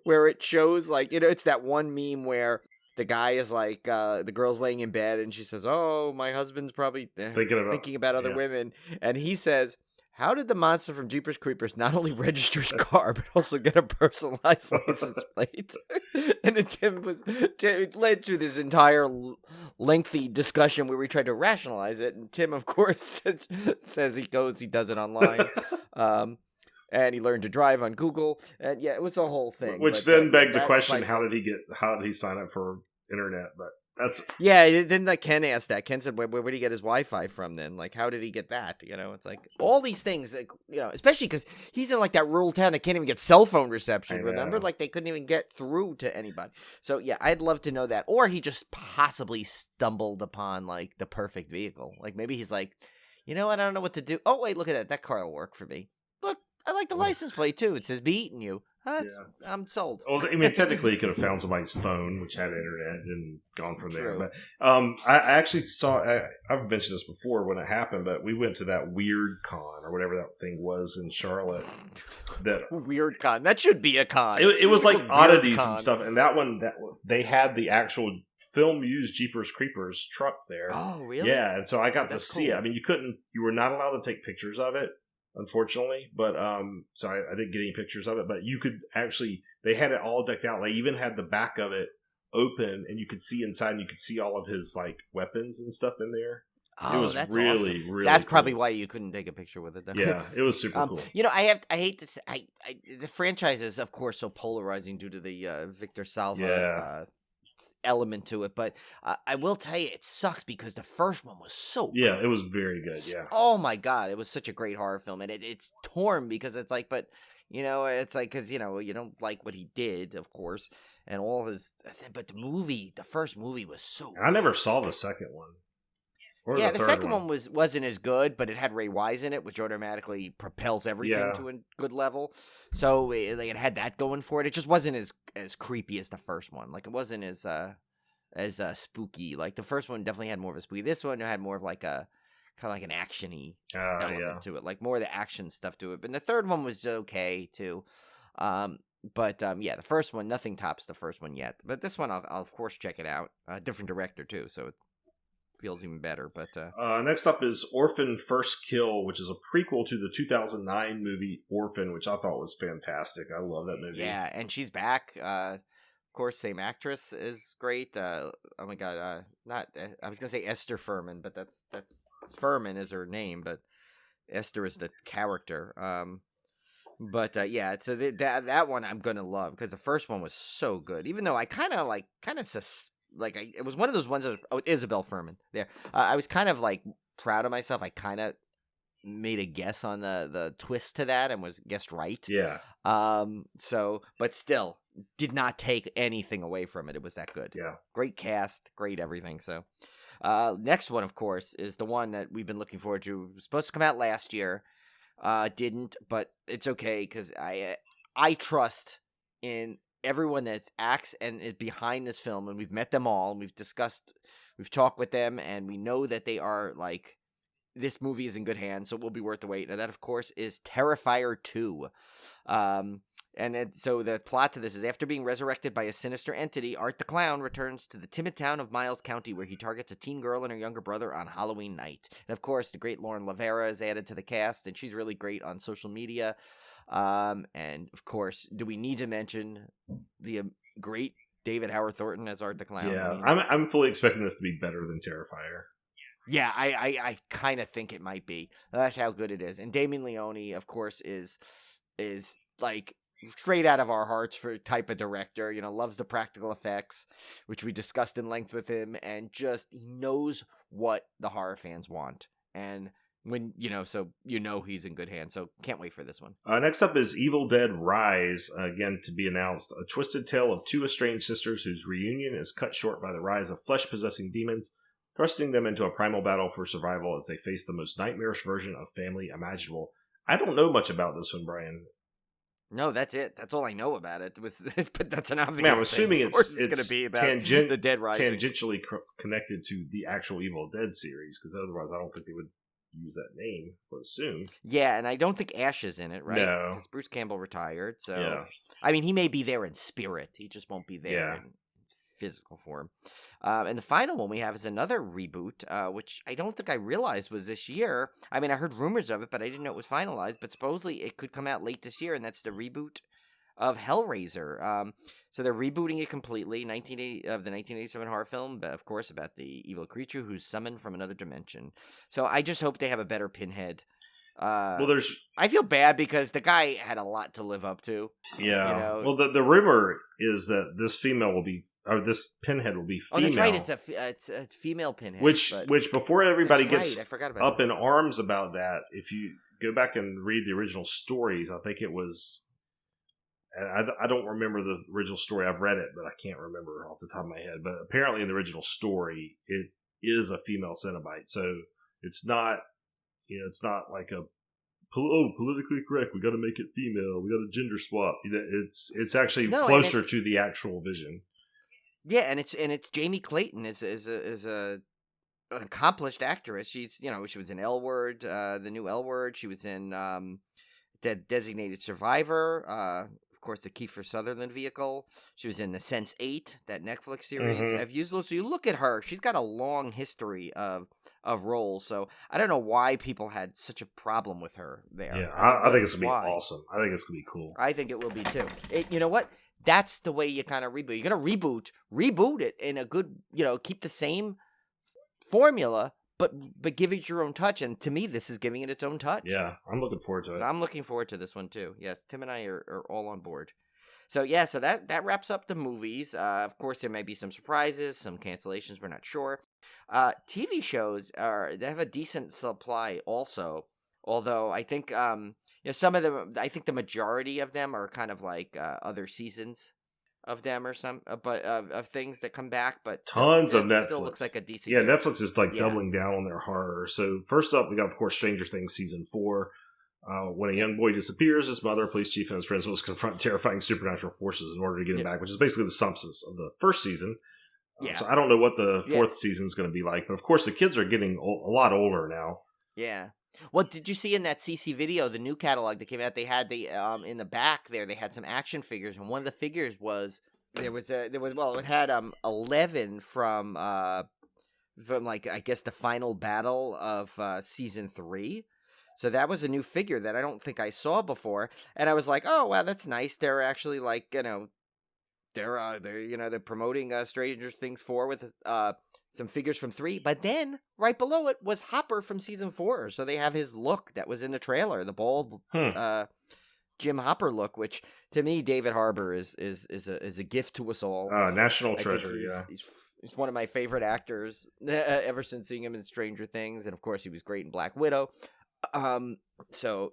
Where it shows it's that one meme where the guy is like the girl's laying in bed and she says, "Oh, my husband's probably thinking about other women," and he says, "How did the monster from Jeepers Creepers not only register his car, but also get a personalized license plate?" And then Tim led to this entire lengthy discussion where we tried to rationalize it. And Tim, of course, says he does it online. And he learned to drive on Google. And yeah, it was a whole thing.
Which then begged the question, how did he sign up for internet? But that's...
Yeah, didn't Ken ask that? Ken said, where did he get his Wi-Fi from then? Like, how did he get that? It's like all these things, especially because he's in like that rural town that can't even get cell phone reception. Remember? Like they couldn't even get through to anybody. So yeah, I'd love to know that. Or he just possibly stumbled upon like the perfect vehicle. Like maybe he's like, I don't know what to do. Oh, wait, look at that. That car will work for me. Look, I like the license plate too. It says "Be eating you." I'm sold.
Well, I mean, technically, you could have found somebody's phone, which had internet, and gone from there. But I actually saw. I've mentioned this before when it happened, but we went to that Weird Con or whatever that thing was in Charlotte. That
Weird Con. That should be a con.
It was like oddities and stuff, and that they had the actual film used Jeepers Creepers truck there.
Oh, really?
Yeah, and so I got to see it. I mean, you were not allowed to take pictures of it, unfortunately, but so I didn't get any pictures of it, but you could actually, they had it all decked out. They even had the back of it open and you could see inside and you could see all of his like weapons and stuff in there.
Oh,
it was
that's
really,
awesome.
really
That's
cool.
Probably why you couldn't take a picture with it.
Yeah, it was super cool.
I hate to say, the franchise is of course so polarizing due to the Victor Salva element to it. But I will tell you, it sucks because the first one was so
Yeah,
good.
it was very good. Yeah.
Oh my God, it was such a great horror film, and it's torn because it's like, but it's like because you don't like what he did, of course, and all his. But the first movie was so.
I never saw the second one. Or
Yeah,
the
the
third
second one wasn't as good, but it had Ray Wise in it, which automatically propels everything to a good level. So it had that going for it. It just wasn't as creepy as the first one. Like it wasn't as spooky. Like the first one definitely had more of a spooky. This one had more of like a kind of like an actiony element to it, like more of the action stuff to it. But the third one was okay too. But the first one, nothing tops the first one yet. But this one, I'll of course check it out. Different director too, so it feels even better. But
next up is Orphan First Kill, which is a prequel to the 2009 movie Orphan, which I thought was fantastic. I love that movie.
Yeah, and she's back. Of course, same actress is great. Oh my God, not I was gonna say Esther Furman, but that's Furman is her name, but Esther is the character. So that one I'm gonna love because the first one was so good. Even though I it was one of those ones that Isabel Furman there. I was kind of like proud of myself. I kind of made a guess on the twist to that and was guessed right.
Yeah.
But still did not take anything away from it. It was that good.
Yeah.
Great cast, great everything. So, next one, of course, is the one that we've been looking forward to. It was supposed to come out last year. Didn't, but it's okay because I trust in everyone that's acts and is behind this film, and we've met them all, and we've talked with them, and we know that they are like, this movie is in good hands, so it will be worth the wait. And that, of course, is Terrifier 2. So the plot to this is, after being resurrected by a sinister entity, Art the Clown returns to the timid town of Miles County, where he targets a teen girl and her younger brother on Halloween night. And of course, the great Lauren Lavera is added to the cast, and she's really great on social media. And of course, do we need to mention the great David Howard Thornton as Art the Clown?
Yeah, I'm fully expecting this to be better than Terrifier.
Yeah, I kind of think it might be. That's how good it is. And Damien Leone, of course, is like straight out of our hearts for type of director. Loves the practical effects, which we discussed in length with him, and just he knows what the horror fans want. And when he's in good hands. So can't wait for this one.
Next up is Evil Dead Rise, again to be announced. A twisted tale of two estranged sisters whose reunion is cut short by the rise of flesh-possessing demons, thrusting them into a primal battle for survival as they face the most nightmarish version of family imaginable. I don't know much about this one, Brian.
No, that's it. That's all I know about it. But that's an obvious
I'm assuming
thing.
it's
going to be about the Dead Rising.
Tangentially connected to the actual Evil Dead series, because otherwise I don't think they would use that name, I would assume.
Yeah, and I don't think Ash is in it, right?
No.
Because Bruce Campbell retired, so...
Yeah.
I mean, he may be there in spirit. He just won't be there in physical form. And the final one we have is another reboot, which I don't think I realized was this year. I mean, I heard rumors of it, but I didn't know it was finalized. But supposedly it could come out late this year, and that's the reboot of Hellraiser. So they're rebooting it completely, of the 1987 horror film, but of course about the evil creature who's summoned from another dimension. So I just hope they have a better Pinhead. I feel bad because the guy had a lot to live up to.
Yeah. Well, the rumor is that this this Pinhead will be female.
Oh, that's right. It's a female Pinhead.
Which before everybody gets up
in
arms about that, if you go back and read the original stories, I think it was. I don't remember the original story. I've read it, but I can't remember off the top of my head. But apparently, in the original story, it is a female Cenobite. So it's not. It's not like politically correct. We got to make it female. We got to gender swap. It's actually closer to the actual vision. Yeah,
and it's Jamie Clayton is an accomplished actress. She's she was in L Word, the new L Word. She was in Designated Survivor. Of course, the Kiefer Sutherland vehicle. She was in The Sense8, that Netflix series.
Mm-hmm.
I've used those. So you look at her; she's got a long history of roles. So I don't know why people had such a problem with her there.
Yeah, I think it's gonna be awesome. I think it's gonna be cool.
I think it will be too. You know what? That's the way you kind of reboot. You're gonna reboot it in a good, keep the same formula, but give it your own touch. And to me, this is giving it its own touch.
Yeah, I'm looking forward to it.
So I'm looking forward to this one too. Yes, Tim and I are all on board. So yeah, so that wraps up the movies. Of course, there may be some surprises, some cancellations. We're not sure. TV shows they have a decent supply also. Although I think some of them, I think the majority of them are kind of like other seasons of them or some, but of things that come back. But
tons of Netflix.
Still looks like a decent.
Yeah, Netflix is like doubling down on their horror. So first up, we got of course Stranger Things season 4. When a young boy disappears, his mother, police chief, and his friends must confront terrifying supernatural forces in order to get him back, which is basically the synopsis of the first season. So I don't know what the fourth season is going to be like, but of course the kids are getting a lot older now.
Yeah. Well, did you see in that CC video, the new catalog that came out, they had in the back there, they had some action figures, and one of the figures was, it had 11 from like, I guess the final battle of season 3. So that was a new figure that I don't think I saw before, and I was like, "Oh wow, that's nice." They're actually like, they're promoting Stranger Things 4 with some figures from 3, but then right below it was Hopper from season 4. So they have his look that was in the trailer, the bald Jim Hopper look, which to me, David Harbour is a gift to us all.
National treasure,
He's one of my favorite actors ever since seeing him in Stranger Things, and of course he was great in Black Widow. So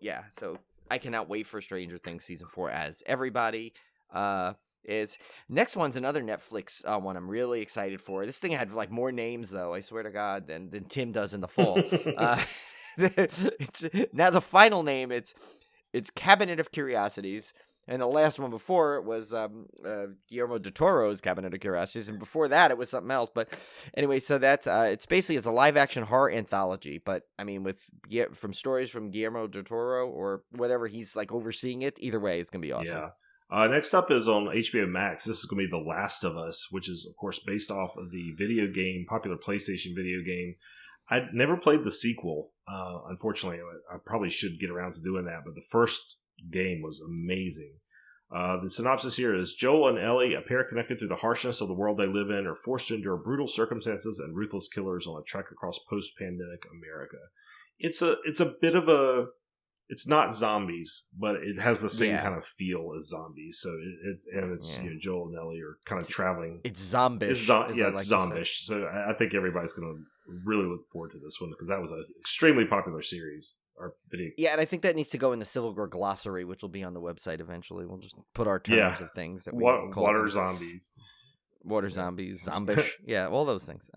I cannot wait for Stranger Things season 4 as everybody is. Next one's another Netflix one I'm really excited for. This thing had like more names though, I swear to God, than Tim does in the fall. It's now the final name, it's Cabinet of Curiosities. And the last one before it was Guillermo del Toro's Cabinet of Curiosities, and before that it was something else. But anyway, so that's it's a live action horror anthology. But I mean, from stories from Guillermo del Toro or whatever he's like overseeing it. Either way, it's gonna be awesome.
Yeah. Next up is on HBO Max. This is gonna be The Last of Us, which is of course based off of the popular PlayStation video game. I'd never played the sequel. Unfortunately, I probably should get around to doing that. But the first game was amazing. The synopsis here is Joel and Ellie, a pair connected through the harshness of the world they live in, are forced to endure brutal circumstances and ruthless killers on a trek across post-pandemic America. It's a bit of it's not zombies, but it has the same kind of feel as zombies. So it's Joel and Ellie are kind of traveling.
It's zombish.
It's zombish. So I think everybody's going to really look forward to this one because that was an extremely popular series.
Yeah, and I think that needs to go in the Civil Gore glossary, which will be on the website eventually. We'll just put our terms of things that we call
water zombies.
Water zombies, zombish. Yeah, all those things.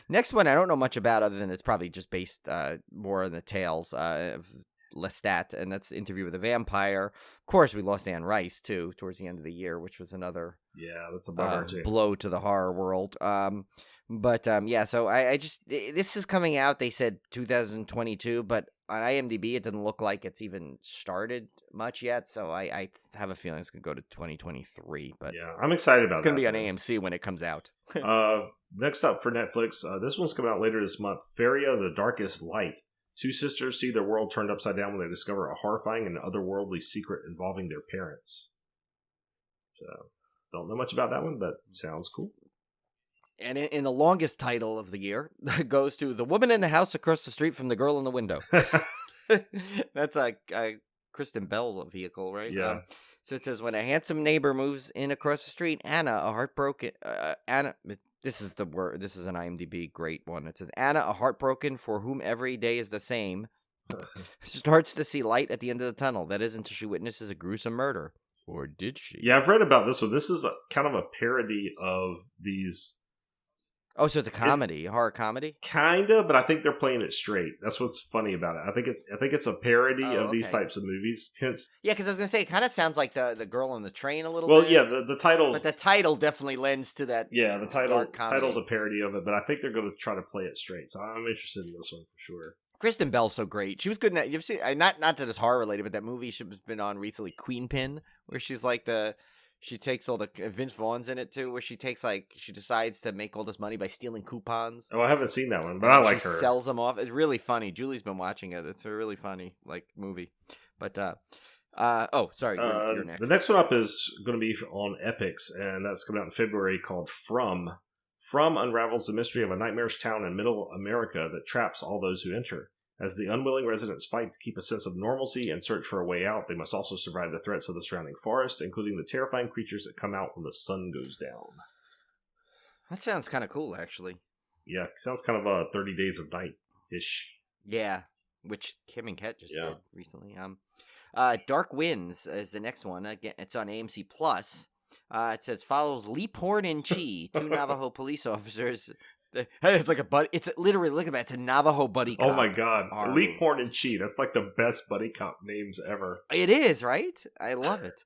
Next one I don't know much about other than it's probably just based more on the tales of Lestat, and that's Interview with a Vampire. Of course, we lost Anne Rice, too, towards the end of the year, which was another
that's a bummer,
blow to the horror world. So I just, this is coming out, they said 2022, but on IMDb, it doesn't look like it's even started much yet, so I have a feeling it's going to go to 2023. But
yeah, I'm excited about it.
It's going to be on AMC when it comes out.
Next up for Netflix, this one's coming out later this month, Pheria, The Darkest Light. Two sisters see their world turned upside down when they discover a horrifying and otherworldly secret involving their parents. So, don't know much about that one, but sounds cool.
And in the longest title of the year, goes to The Woman in the House Across the Street from the Girl in the Window. That's a Kristen Bell vehicle, right?
Yeah.
So it says, when a handsome neighbor moves in across the street, Anna, a heartbroken... This is the word. This is an IMDb great one. It says, Anna, a heartbroken for whom every day is the same, starts to see light at the end of the tunnel. That is until she witnesses a gruesome murder. Or did she?
Yeah, I've read about this one. This is kind of a parody of these...
Oh, so it's a comedy, a horror comedy?
Kinda, but I think they're playing it straight. That's what's funny about it. I think it's a parody of these types of movies. Hence,
yeah, because I was gonna say it kind of sounds like the Girl on the Train a little
Well,
bit.
yeah, the titles,
but the title definitely lends to that.
Yeah, the title's a parody of it, but I think they're going to try to play it straight. So I'm interested in this one for sure.
Kristen Bell's so great. She was good in that. You've seen not that it's horror related, but that movie she's been on recently, Queen Pin, where she's like she takes all the Vince Vaughn's in it too, where she decides to make all this money by stealing coupons.
Oh, I haven't seen that one, but I like her.
She sells them off. It's really funny. Julie's been watching it. It's a really funny movie. But sorry, you're next.
The next one up is going to be on Epix, and that's coming out in February, called From. From unravels the mystery of a nightmarish town in middle America that traps all those who enter. As the unwilling residents fight to keep a sense of normalcy and search for a way out, they must also survive the threats of the surrounding forest, including the terrifying creatures that come out when the sun goes down.
That sounds kind of cool, actually.
Yeah, sounds kind of a 30 Days of Night-ish.
Yeah, which Kim and Ket just did recently. Dark Winds is the next one. Again, it's on AMC Plus. It says follows Lee Porn and Chi, two Navajo police officers. It's like a buddy. It's literally, look at that. It's a Navajo buddy cop.
Oh my god, Lee Porn and Chi. That's like the best buddy cop names ever.
It is, right? I love it.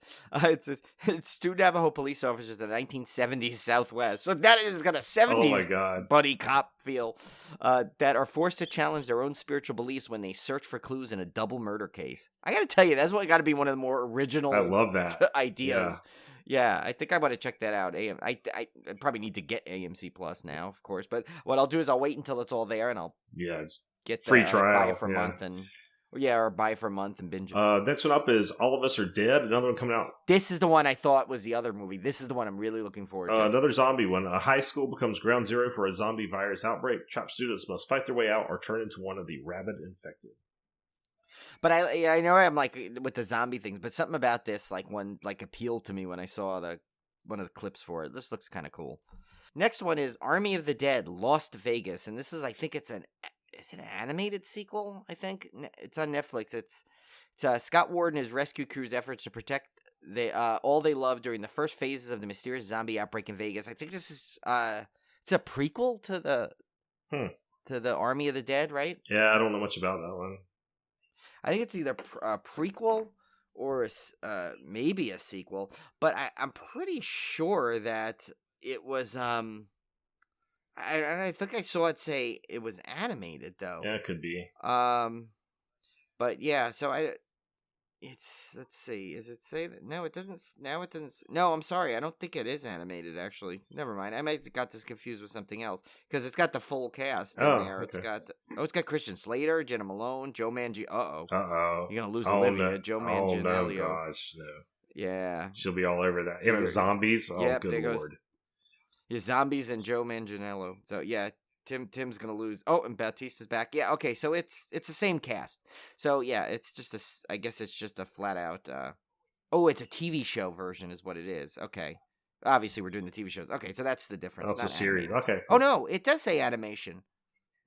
It's two Navajo police officers in the 1970s Southwest. So that has got a 70s buddy cop feel. That are forced to challenge their own spiritual beliefs when they search for clues in a double murder case. I got to tell you, that's got to be one of the more original.
I love that
ideas. Yeah, I think I want to check that out. I probably need to get AMC Plus now, of course. But what I'll do is I'll wait until it's all there, and I'll get
free trial,
buy it for a month, or buy it for a month and binge it.
Next one up is All of Us Are Dead. Another one coming out.
This is the one I thought was the other movie. This is the one I'm really looking forward to.
Another zombie one. A high school becomes ground zero for a zombie virus outbreak. Trapped students must fight their way out or turn into one of the rabid infected.
But I know I'm like with the zombie things, but something about this appealed to me when I saw one of the clips for it. This looks kind of cool. Next one is Army of the Dead: Lost Vegas, and this is is it an animated sequel? I think it's on Netflix. It's Scott Ward and his rescue crew's efforts to protect all they love during the first phases of the mysterious zombie outbreak in Vegas. I think this is it's a prequel to the Army of the Dead, right?
Yeah, I don't know much about that one.
I think it's either a prequel or maybe a sequel, but I'm pretty sure that it was. I think I saw it say it was animated though.
Yeah, it could be.
But yeah, so let's see. Does it say that? No, it doesn't. Now it doesn't. No, I'm sorry. I don't think it is animated. Actually, never mind. I might have got this confused with something else because it's got the full cast in there.
Okay.
It's got Christian Slater, Jenna Malone, Joe You're gonna lose
Oh,
Olivia.
no.
Joe Manganiello.
Oh no, gosh, no.
Yeah,
She'll be all over that. Even zombies. Oh,
yep,
good lord.
Yeah, zombies and Joe Manganiello. So yeah. Tim's gonna lose. Oh, and Batista's back. Yeah, okay, so it's the same cast. So yeah, it's just I guess it's just a flat out. It's a TV show version, is what it is. Okay, obviously we're doing the TV shows. Okay, so that's the difference.
Oh, it's a series. Okay.
Oh no, it does say animation.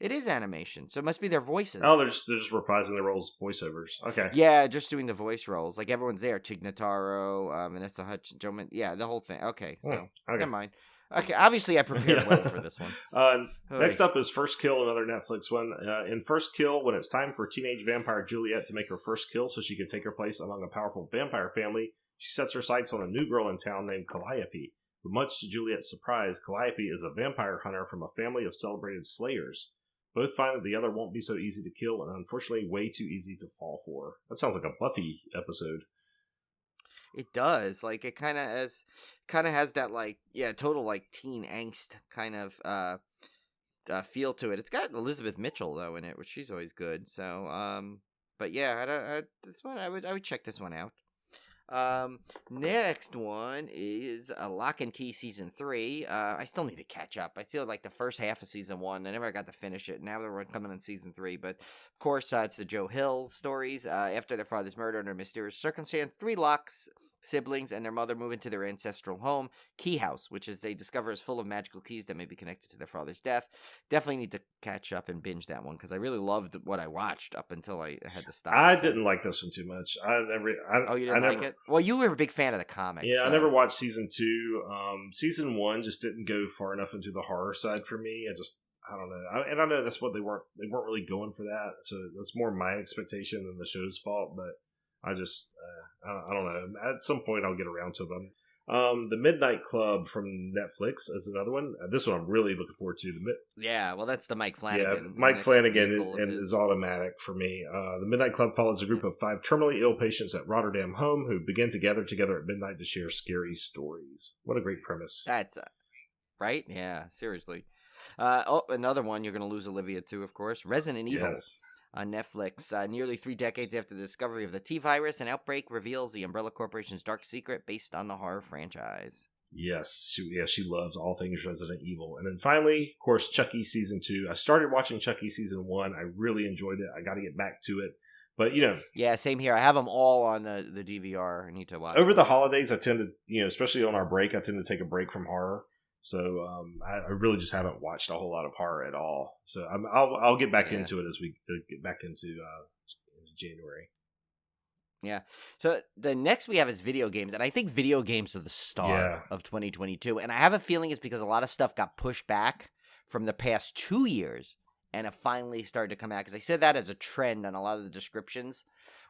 It is animation, so it must be their voices.
Oh, they're just reprising their roles, voiceovers. Okay.
Yeah, just doing the voice roles. Like everyone's there. Tig Notaro, Vanessa Hutch, Joe. Yeah, the whole thing. Okay, so never mind. Okay, obviously I prepared well for this one.
Next up is First Kill, another Netflix one. In First Kill, when it's time for teenage vampire Juliet to make her first kill so she can take her place among a powerful vampire family, she sets her sights on a new girl in town named Calliope. But much to Juliet's surprise, Calliope is a vampire hunter from a family of celebrated slayers. Both find that the other won't be so easy to kill and unfortunately way too easy to fall for. That sounds like a Buffy episode.
It does. Like it kind of has that total teen angst kind of feel to it. It's got Elizabeth Mitchell though in it, which she's always good. So but yeah, this one I would check this one out. Next one is a Lock and Key season 3. I still need to catch up. I feel like the first half of season 1, I never got to finish it. Now they're coming in season 3, but of course it's the Joe Hill stories. After their father's murder under mysterious circumstance, 3 Locke's siblings and their mother move into their ancestral home, Key House, which they discover is full of magical keys that may be connected to their father's death. Definitely need to catch up and binge that one because I really loved what I watched up until I had to stop.
I didn't like this one too much.
You didn't like it? Well, you were a big fan of the comics.
Yeah, so. I never watched season 2. Season 1 just didn't go far enough into the horror side for me. I don't know. And I know that's what they weren't really going for that. So that's more my expectation than the show's fault. But I just, I don't know. At some point, I'll get around to them. The Midnight Club from Netflix is another one. This one I'm really looking forward to.
Yeah, well, that's the Mike Flanagan.
Yeah, Mike Flanagan is automatic for me. The Midnight Club follows a group of 5 terminally ill patients at Rotterdam home who begin to gather together at midnight to share scary stories. What a great premise.
That's right? Yeah, seriously. Another one you're going to lose Olivia to, of course. Resident Evil.
Yes.
On Netflix, nearly 3 decades after the discovery of the T-virus, an outbreak reveals the Umbrella Corporation's dark secret based on the horror franchise.
Yes, she loves all things Resident Evil. And then finally, of course, Chucky Season 2. I started watching Chucky Season 1. I really enjoyed it. I got to get back to it. But,
Yeah, same here. I have them all on the DVR. I need to watch
over
them.
the holidays, I tend to, especially on our break, I tend to take a break from horror. So I really just haven't watched a whole lot of horror at all. So I'll get back into it as we get back into January.
Yeah. So the next we have is video games, and I think video games are the star of 2022. And I have a feeling it's because a lot of stuff got pushed back from the past 2 years, and it finally started to come out. Because I said that as a trend on a lot of the descriptions,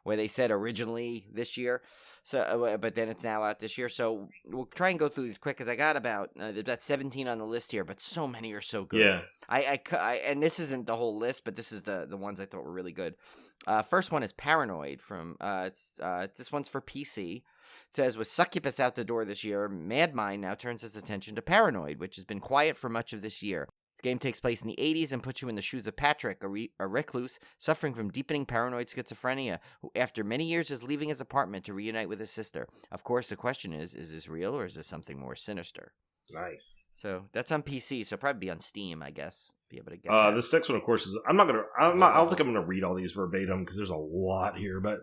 where they said originally this year, so but then it's now out this year. So we'll try and go through these quick, because I got about 17 on the list here, but so many are so good.
Yeah.
I and this isn't the whole list, but this is the ones I thought were really good. First one is Paranoid from this one's for PC. It says, with Succubus out the door this year, Madmind now turns his attention to Paranoid, which has been quiet for much of this year. The game takes place in the 80s and puts you in the shoes of Patrick, a recluse suffering from deepening paranoid schizophrenia, who after many years is leaving his apartment to reunite with his sister. Of course, the question is this real or is this something more sinister?
Nice.
So that's on PC, so probably be on Steam, I guess. Be able to get that.
This next one, of course, is I don't think I'm gonna read all these verbatim because there's a lot here, but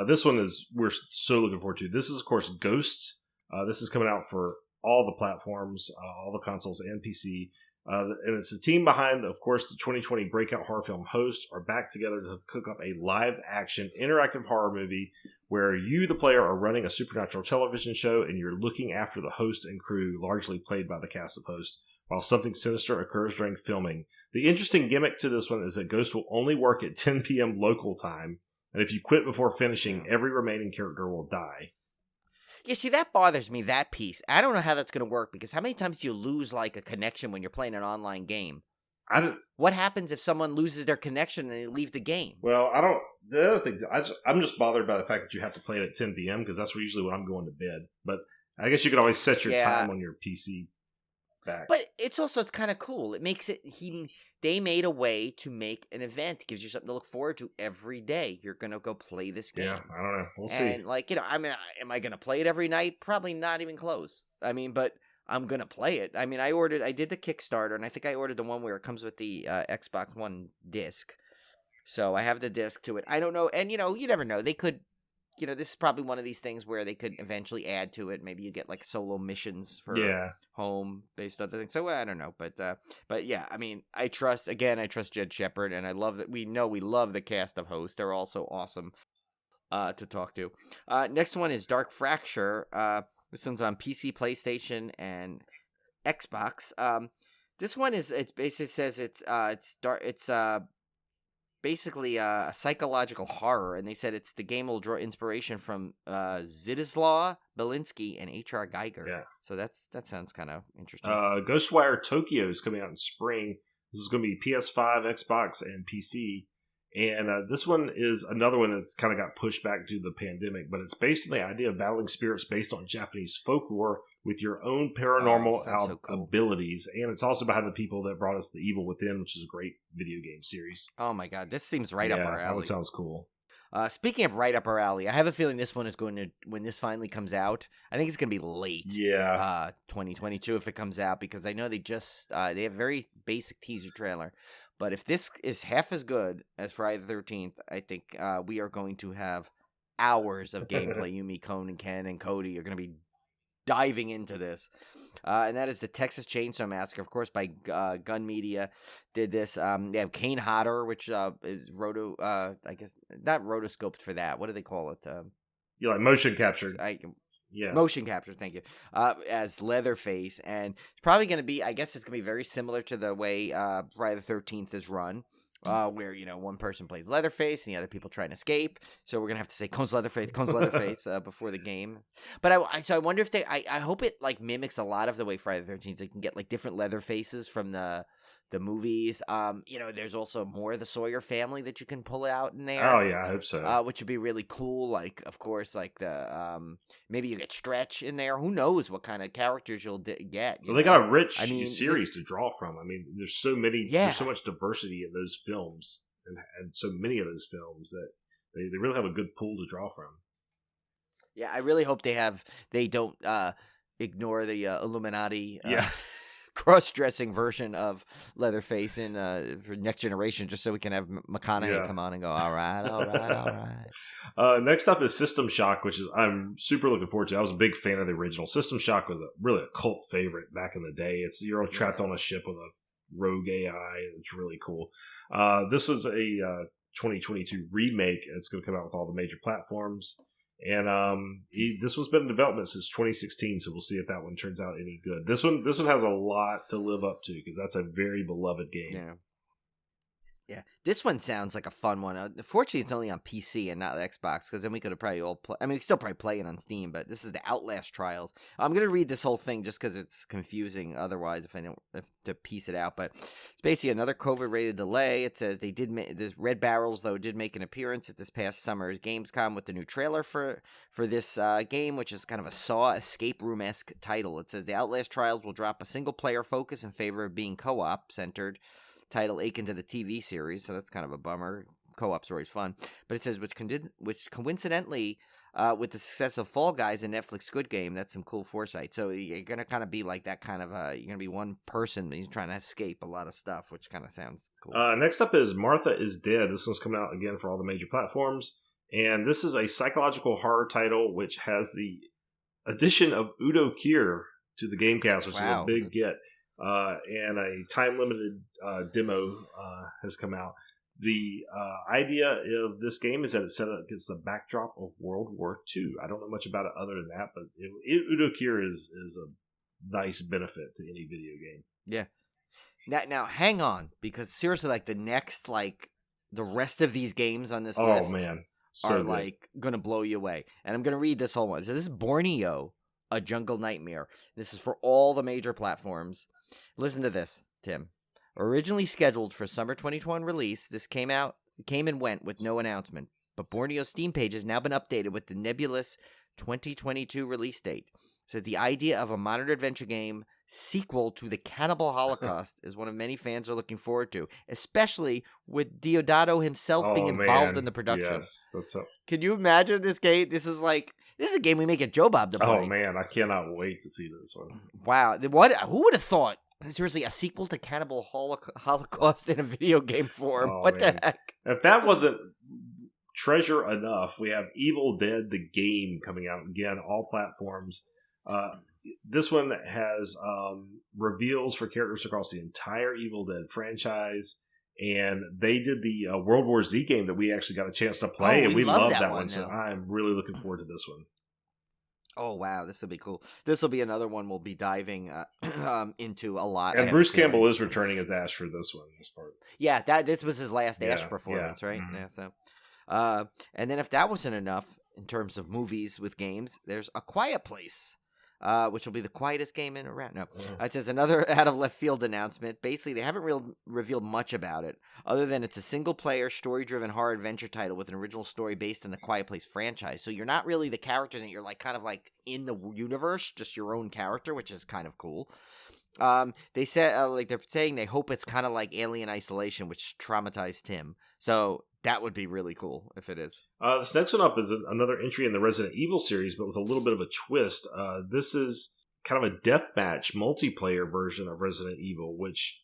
this one we're so looking forward to. This is, of course, Ghost. This is coming out for all the platforms, all the consoles and PC. And it's the team behind, of course, the 2020 breakout horror film Host are back together to cook up a live-action interactive horror movie where you, the player, are running a supernatural television show and you're looking after the host and crew, largely played by the cast of Host, while something sinister occurs during filming. The interesting gimmick to this one is that Ghost will only work at 10 p.m. local time, and if you quit before finishing, every remaining character will die.
Yeah, see, that bothers me, that piece. I don't know how that's going to work, because how many times do you lose, like, a connection when you're playing an online game? What happens if someone loses their connection and they leave the game?
Well, the other thing, I'm just bothered by the fact that you have to play it at 10 p.m. because that's usually when I'm going to bed. But I guess you could always set your time on your PC back.
But it's kind of cool. It makes it, they made a way to make an event. It gives you something to look forward to every day. You're going to go play this game.
Yeah, I don't know. We'll see.
And, like, am I going to play it every night? Probably not even close. I mean, but I'm going to play it. I mean, I did the Kickstarter, and I think I ordered the one where it comes with the Xbox One disc. So I have the disc to it. I don't know. And, you never know. They could, this is probably one of these things where they could eventually add to it. Maybe you get, like, solo missions for home-based other things. So, I don't know. But yeah, I mean, I trust Jed Shepard, and I love that we love the cast of Host. They're all so awesome to talk to. Next one is Dark Fracture. This one's on PC, PlayStation, and Xbox. This one it basically says it's basically a psychological horror, and they said the game will draw inspiration from Zdislaw Belinsky and H.R. Geiger. Yeah. So that sounds kind of interesting.
Ghostwire Tokyo is coming out in spring. This is going to be PS5, Xbox, and PC. And this one is another one that's kind of got pushed back due to the pandemic, but it's based on the idea of battling spirits based on Japanese folklore with your own paranormal abilities. And it's also behind the people that brought us The Evil Within, which is a great video game series.
Oh my god, this seems right up our alley.
That one sounds cool.
Speaking of right up our alley, I have a feeling this one is going to, when this finally comes out, I think it's going to be late.
Yeah.
2022 if it comes out, because I know they just, they have a very basic teaser trailer. But if this is half as good as Friday the 13th, I think we are going to have hours of gameplay. You, me, Conan, Ken, and Cody are going to be diving into this. And that is the Texas Chainsaw Massacre, of course, by Gun Media. Did this. They have Kane Hodder, which is I guess, not rotoscoped for that. What do they call it?
You like motion captured.
Yeah. Motion capture, thank you. As Leatherface, and it's probably going to be, I guess it's going to be very similar to the way Friday the 13th is run, where, one person plays Leatherface and the other people try and escape. So we're going to have to say, Cone's Leatherface, before the game. But I wonder if I hope it, like, mimics a lot of the way Friday the 13th, so you can get, like, different Leatherfaces from the movies. There's also more of the Sawyer family that you can pull out in there.
Oh yeah, I hope so.
Which would be really cool. Like, of course, like the maybe you get Stretch in there. Who knows what kind of characters you'll get?
Well, they got a rich series to draw from. I mean, there's so many. Yeah. There's so much diversity in those films, and so many of those films that they really have a good pool to draw from.
Yeah, I really hope they don't ignore the Illuminati
Yeah.
cross-dressing version of Leatherface in for Next Generation, just so we can have McConaughey come on and go, all right.
Next up is System Shock, which is I'm super looking forward to. I was a big fan of the original. System Shock was really a cult favorite back in the day. You're trapped on a ship with a rogue AI. It's really cool. This was a 2022 remake. It's going to come out with all the major platforms. And this one's been in development since 2016, so we'll see if that one turns out any good. This one has a lot to live up to because that's a very beloved game.
Yeah, this one sounds like a fun one. Fortunately, it's only on PC and not Xbox, because then we could have probably all play. I mean, we could still probably play it on Steam, but this is the Outlast Trials. I'm going to read this whole thing just because it's confusing otherwise if I don't have to piece it out. But it's basically another COVID-rated delay. It says they did this Red Barrels, though, did make an appearance at this past summer's Gamescom with the new trailer for this game, which is kind of a Saw escape room-esque title. It says the Outlast Trials will drop a single-player focus in favor of being co-op centered. Title akin to the TV series, so that's kind of a bummer. Co-op's always fun. But it says, which coincidentally, with the success of Fall Guys and Netflix Squid Game, that's some cool foresight. So you're going to kind of be like that kind of, you're going to be one person, and you're trying to escape a lot of stuff, which kind of sounds cool.
Next up is Martha is Dead. This one's coming out again for all the major platforms. And this is a psychological horror title, which has the addition of Udo Kier to the Gamecast, which is a big get. And a time-limited demo has come out. The idea of this game is that it's set up against the backdrop of World War II. I don't know much about it other than that, but Udo Kier is a nice benefit to any video game.
Yeah. Now, hang on, because seriously, like the next, the rest of these games on this list are good. Going to blow you away. And I'm going to read this whole one. So this is Borneo, A Jungle Nightmare. This is for all the major platforms. Listen to this, Tim. Originally scheduled for summer 2021 release, this came and went with no announcement. But Borneo's Steam page has now been updated with the nebulous 2022 release date. So the idea of a modern adventure game sequel to the Cannibal Holocaust is one of many fans are looking forward to, especially with Deodato himself being involved in the production.
Yes, that's up.
Can you imagine this game? This is a game we make a Joe Bob to play.
Oh man, I cannot wait to see this one.
Wow, who would have thought? Seriously, a sequel to Cannibal Holocaust in a video game form. What the heck?
If that wasn't treasure enough, we have Evil Dead, the game, coming out again, all platforms. This one has reveals for characters across the entire Evil Dead franchise. And they did the World War Z game that we actually got a chance to play, and we love that one. So I'm really looking forward to this one.
Oh, wow. This will be cool. This will be another one we'll be diving into a lot.
And Bruce Campbell is returning as Ash for this one.
Yeah, this was his last Ash performance, right? Mm-hmm. Yeah. So, and then if that wasn't enough in terms of movies with games, there's A Quiet Place. Which will be the quietest game in around. No, it says another out of left field announcement. Basically, they haven't revealed much about it, other than it's a single player, story driven horror adventure title with an original story based on the Quiet Place franchise. So you're not really the character, and you're kind of in the universe, just your own character, which is kind of cool. They said they're saying they hope it's kind of like Alien Isolation, which traumatized Tim. So that would be really cool if it is.
This next one up is another entry in the Resident Evil series, but with a little bit of a twist. This is kind of a deathmatch multiplayer version of Resident Evil, which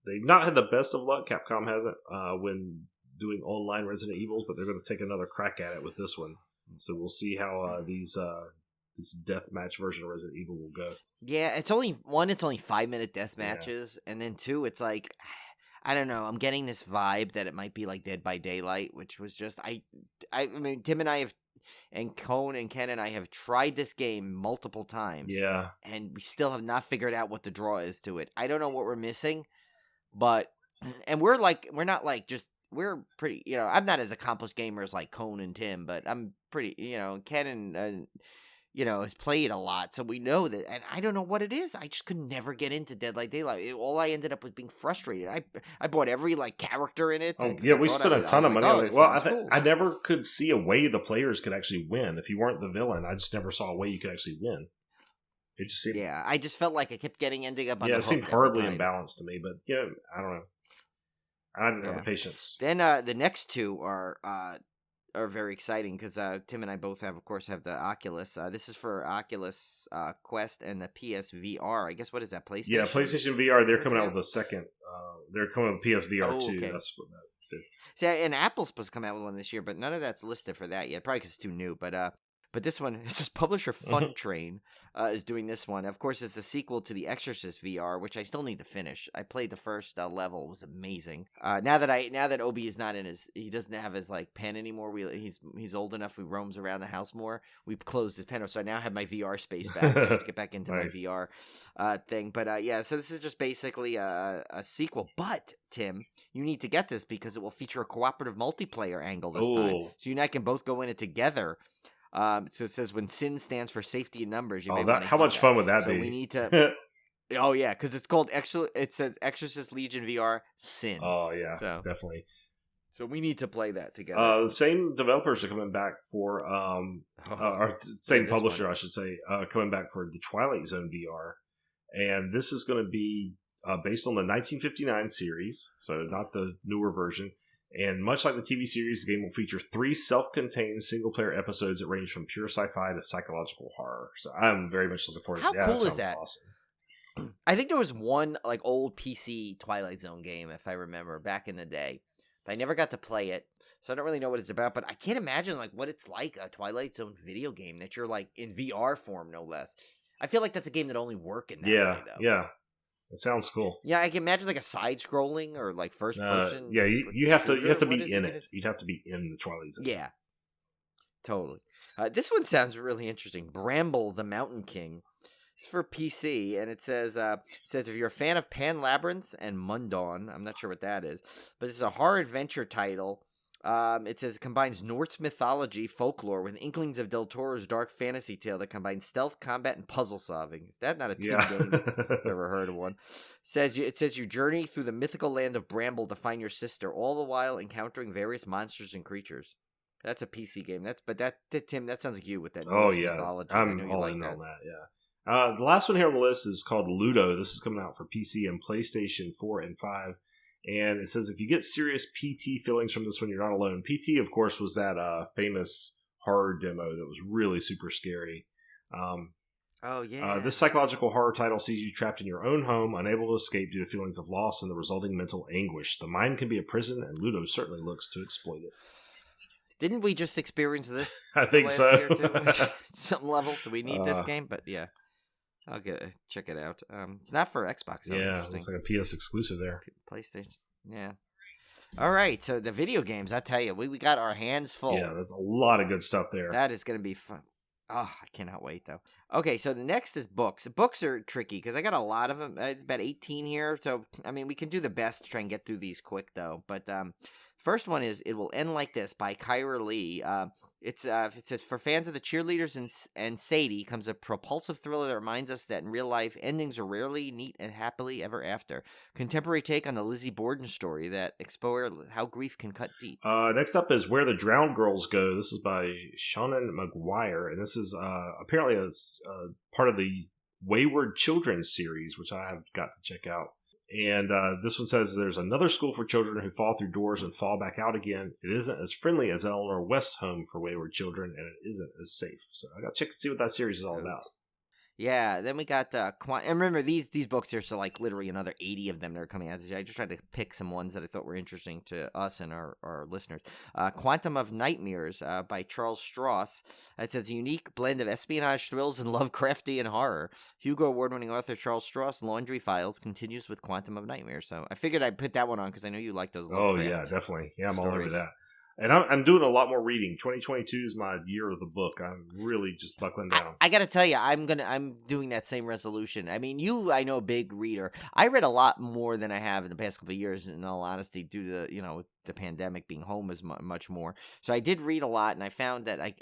they've not had the best of luck. Capcom hasn't when doing online Resident Evils, but they're going to take another crack at it with this one. So we'll see how this deathmatch version of Resident Evil will go.
Yeah, it's only 5-minute death matches, and then 2, it's I don't know. I'm getting this vibe that it might be like Dead by Daylight, which was just I mean, Tim and I have, and Cone and Ken and I have tried this game multiple times.
Yeah,
and we still have not figured out what the draw is to it. I don't know what we're missing, but we're pretty. I'm not as accomplished gamers like Cone and Tim, but I'm pretty. Ken and. Has played a lot, so we know that, and I don't know what it is. I just could never get into Dead by Daylight. All I ended up was being frustrated. I bought every character in it.
Oh, yeah, we spent a ton of money on it. Well, I never could see a way the players could actually win. If you weren't the villain, I just never saw a way you could actually win. It just seemed,
I just felt like I kept ending up on the hook.
It seemed horribly imbalanced to me, but I don't know. I didn't have the patience.
Then the next two are are very exciting because Tim and I both have the Oculus. This is for Oculus Quest and the PSVR. I guess what is that, PlayStation?
Yeah, PlayStation VR. They're coming out with a second. They're coming with PSVR too.
Okay.
That's what that is.
See, and Apple's supposed to come out with one this year, but none of that's listed for that yet. Probably because it's too new. But this one, it's just publisher Fun Train is doing this one. Of course, it's a sequel to The Exorcist VR, which I still need to finish. I played the first level; it was amazing. Now that Obi is not he doesn't have his like pen anymore. He's old enough. He roams around the house more. We've closed his pen, so I now have my VR space back. So I have to get back into
Nice.
my VR thing. But yeah, so this is just basically a sequel. But Tim, you need to get this because it will feature a cooperative multiplayer angle this time. So you and I can both go in it together. So it says when sin stands for safety in numbers.
How much fun would that be?
So we need to. Oh yeah, because it's called It says Exorcist Legion VR Sin.
Oh yeah,
so
definitely.
So we need to play that together.
The same developers are coming back for or same publisher, I should say, coming back for the Twilight Zone VR, and this is going to be based on the 1959 series, so not the newer version. And much like the TV series, the game will feature 3 self-contained single-player episodes that range from pure sci-fi to psychological horror. So I'm very much looking forward to that.
How cool is that?
Awesome.
I think there was one like old PC Twilight Zone game, if I remember, back in the day. I never got to play it, so I don't really know what it's about. But I can't imagine like what it's like, a Twilight Zone video game that you're like in VR form, no less. I feel like that's a game that only work in that way, though.
Yeah. It sounds cool.
Yeah, I can imagine like a side-scrolling or like first-person.
Yeah, you have to be in it. You'd have to be in the Twilight Zone.
Yeah, totally. This one sounds really interesting. Bramble the Mountain King. It's for PC, and it says if you're a fan of Pan Labyrinth and Mundawn, I'm not sure what that is, but it's a horror adventure title. It says it combines Norse mythology, folklore with inklings of Del Toro's dark fantasy tale that combines stealth, combat, and puzzle solving. Is that not a team game? I've never heard of one. It says you journey through the mythical land of Bramble to find your sister, all the while encountering various monsters and creatures. That's a PC game. Tim, that sounds like you with that Norse mythology.
I'm all in on that. Yeah. The last one here on the list is called Ludo. This is coming out for PC and PlayStation 4 and 5. And it says if you get serious PT feelings from this one, you're not alone. PT, of course, was that famous horror demo that was really super scary. This psychological horror title sees you trapped in your own home, unable to escape due to feelings of loss and the resulting mental anguish. The mind can be a prison, and Ludo certainly looks to exploit it.
Didn't we just experience this?
I think so.
Year too? Some level. Do we need this game? But yeah. I'll check it out. It's not for Xbox.
Yeah, it's like a PS exclusive there.
PlayStation. Yeah. All right. So the video games, I tell you, we got our hands full.
Yeah, there's a lot of good stuff there.
That is going to be fun. Oh, I cannot wait though. Okay, so the next is books. Books are tricky because I got a lot of them. It's about 18 here, so I mean we can do the best to try and get through these quick though. But first one is It Will End Like This by Kyra Lee. It says for fans of the cheerleaders and Sadie comes a propulsive thriller that reminds us that in real life endings are rarely neat and happily ever after. Contemporary take on the Lizzie Borden story that explore how grief can cut deep.
Next up is Where the Drowned Girls Go. This is by Shannon McGuire, and this is apparently a part of the Wayward Children series, which I have got to check out. And this one says there's another school for children who fall through doors and fall back out again. It isn't as friendly as Eleanor West's Home for Wayward Children, and it isn't as safe. So I got to check to see what that series is all about.
Yeah, then we got and remember these books here, so like literally another 80 of them that are coming out. I just tried to pick some ones that I thought were interesting to us and our listeners. Quantum of Nightmares by Charles Stross. It says a unique blend of espionage thrills and Lovecraftian horror. Hugo Award-winning author Charles Stross' Laundry Files continues with Quantum of Nightmares. So I figured I'd put that one on because I know you like those Lovecraft.
Oh yeah, definitely. Yeah, I'm all over
stories.
that. And I'm doing a lot more reading. 2022 is my year of the book. I'm really just buckling down.
I got to tell you, I'm doing that same resolution. I mean, I know, a big reader. I read a lot more than I have in the past couple of years, in all honesty, due to the pandemic, being home is much more. So I did read a lot, and I found that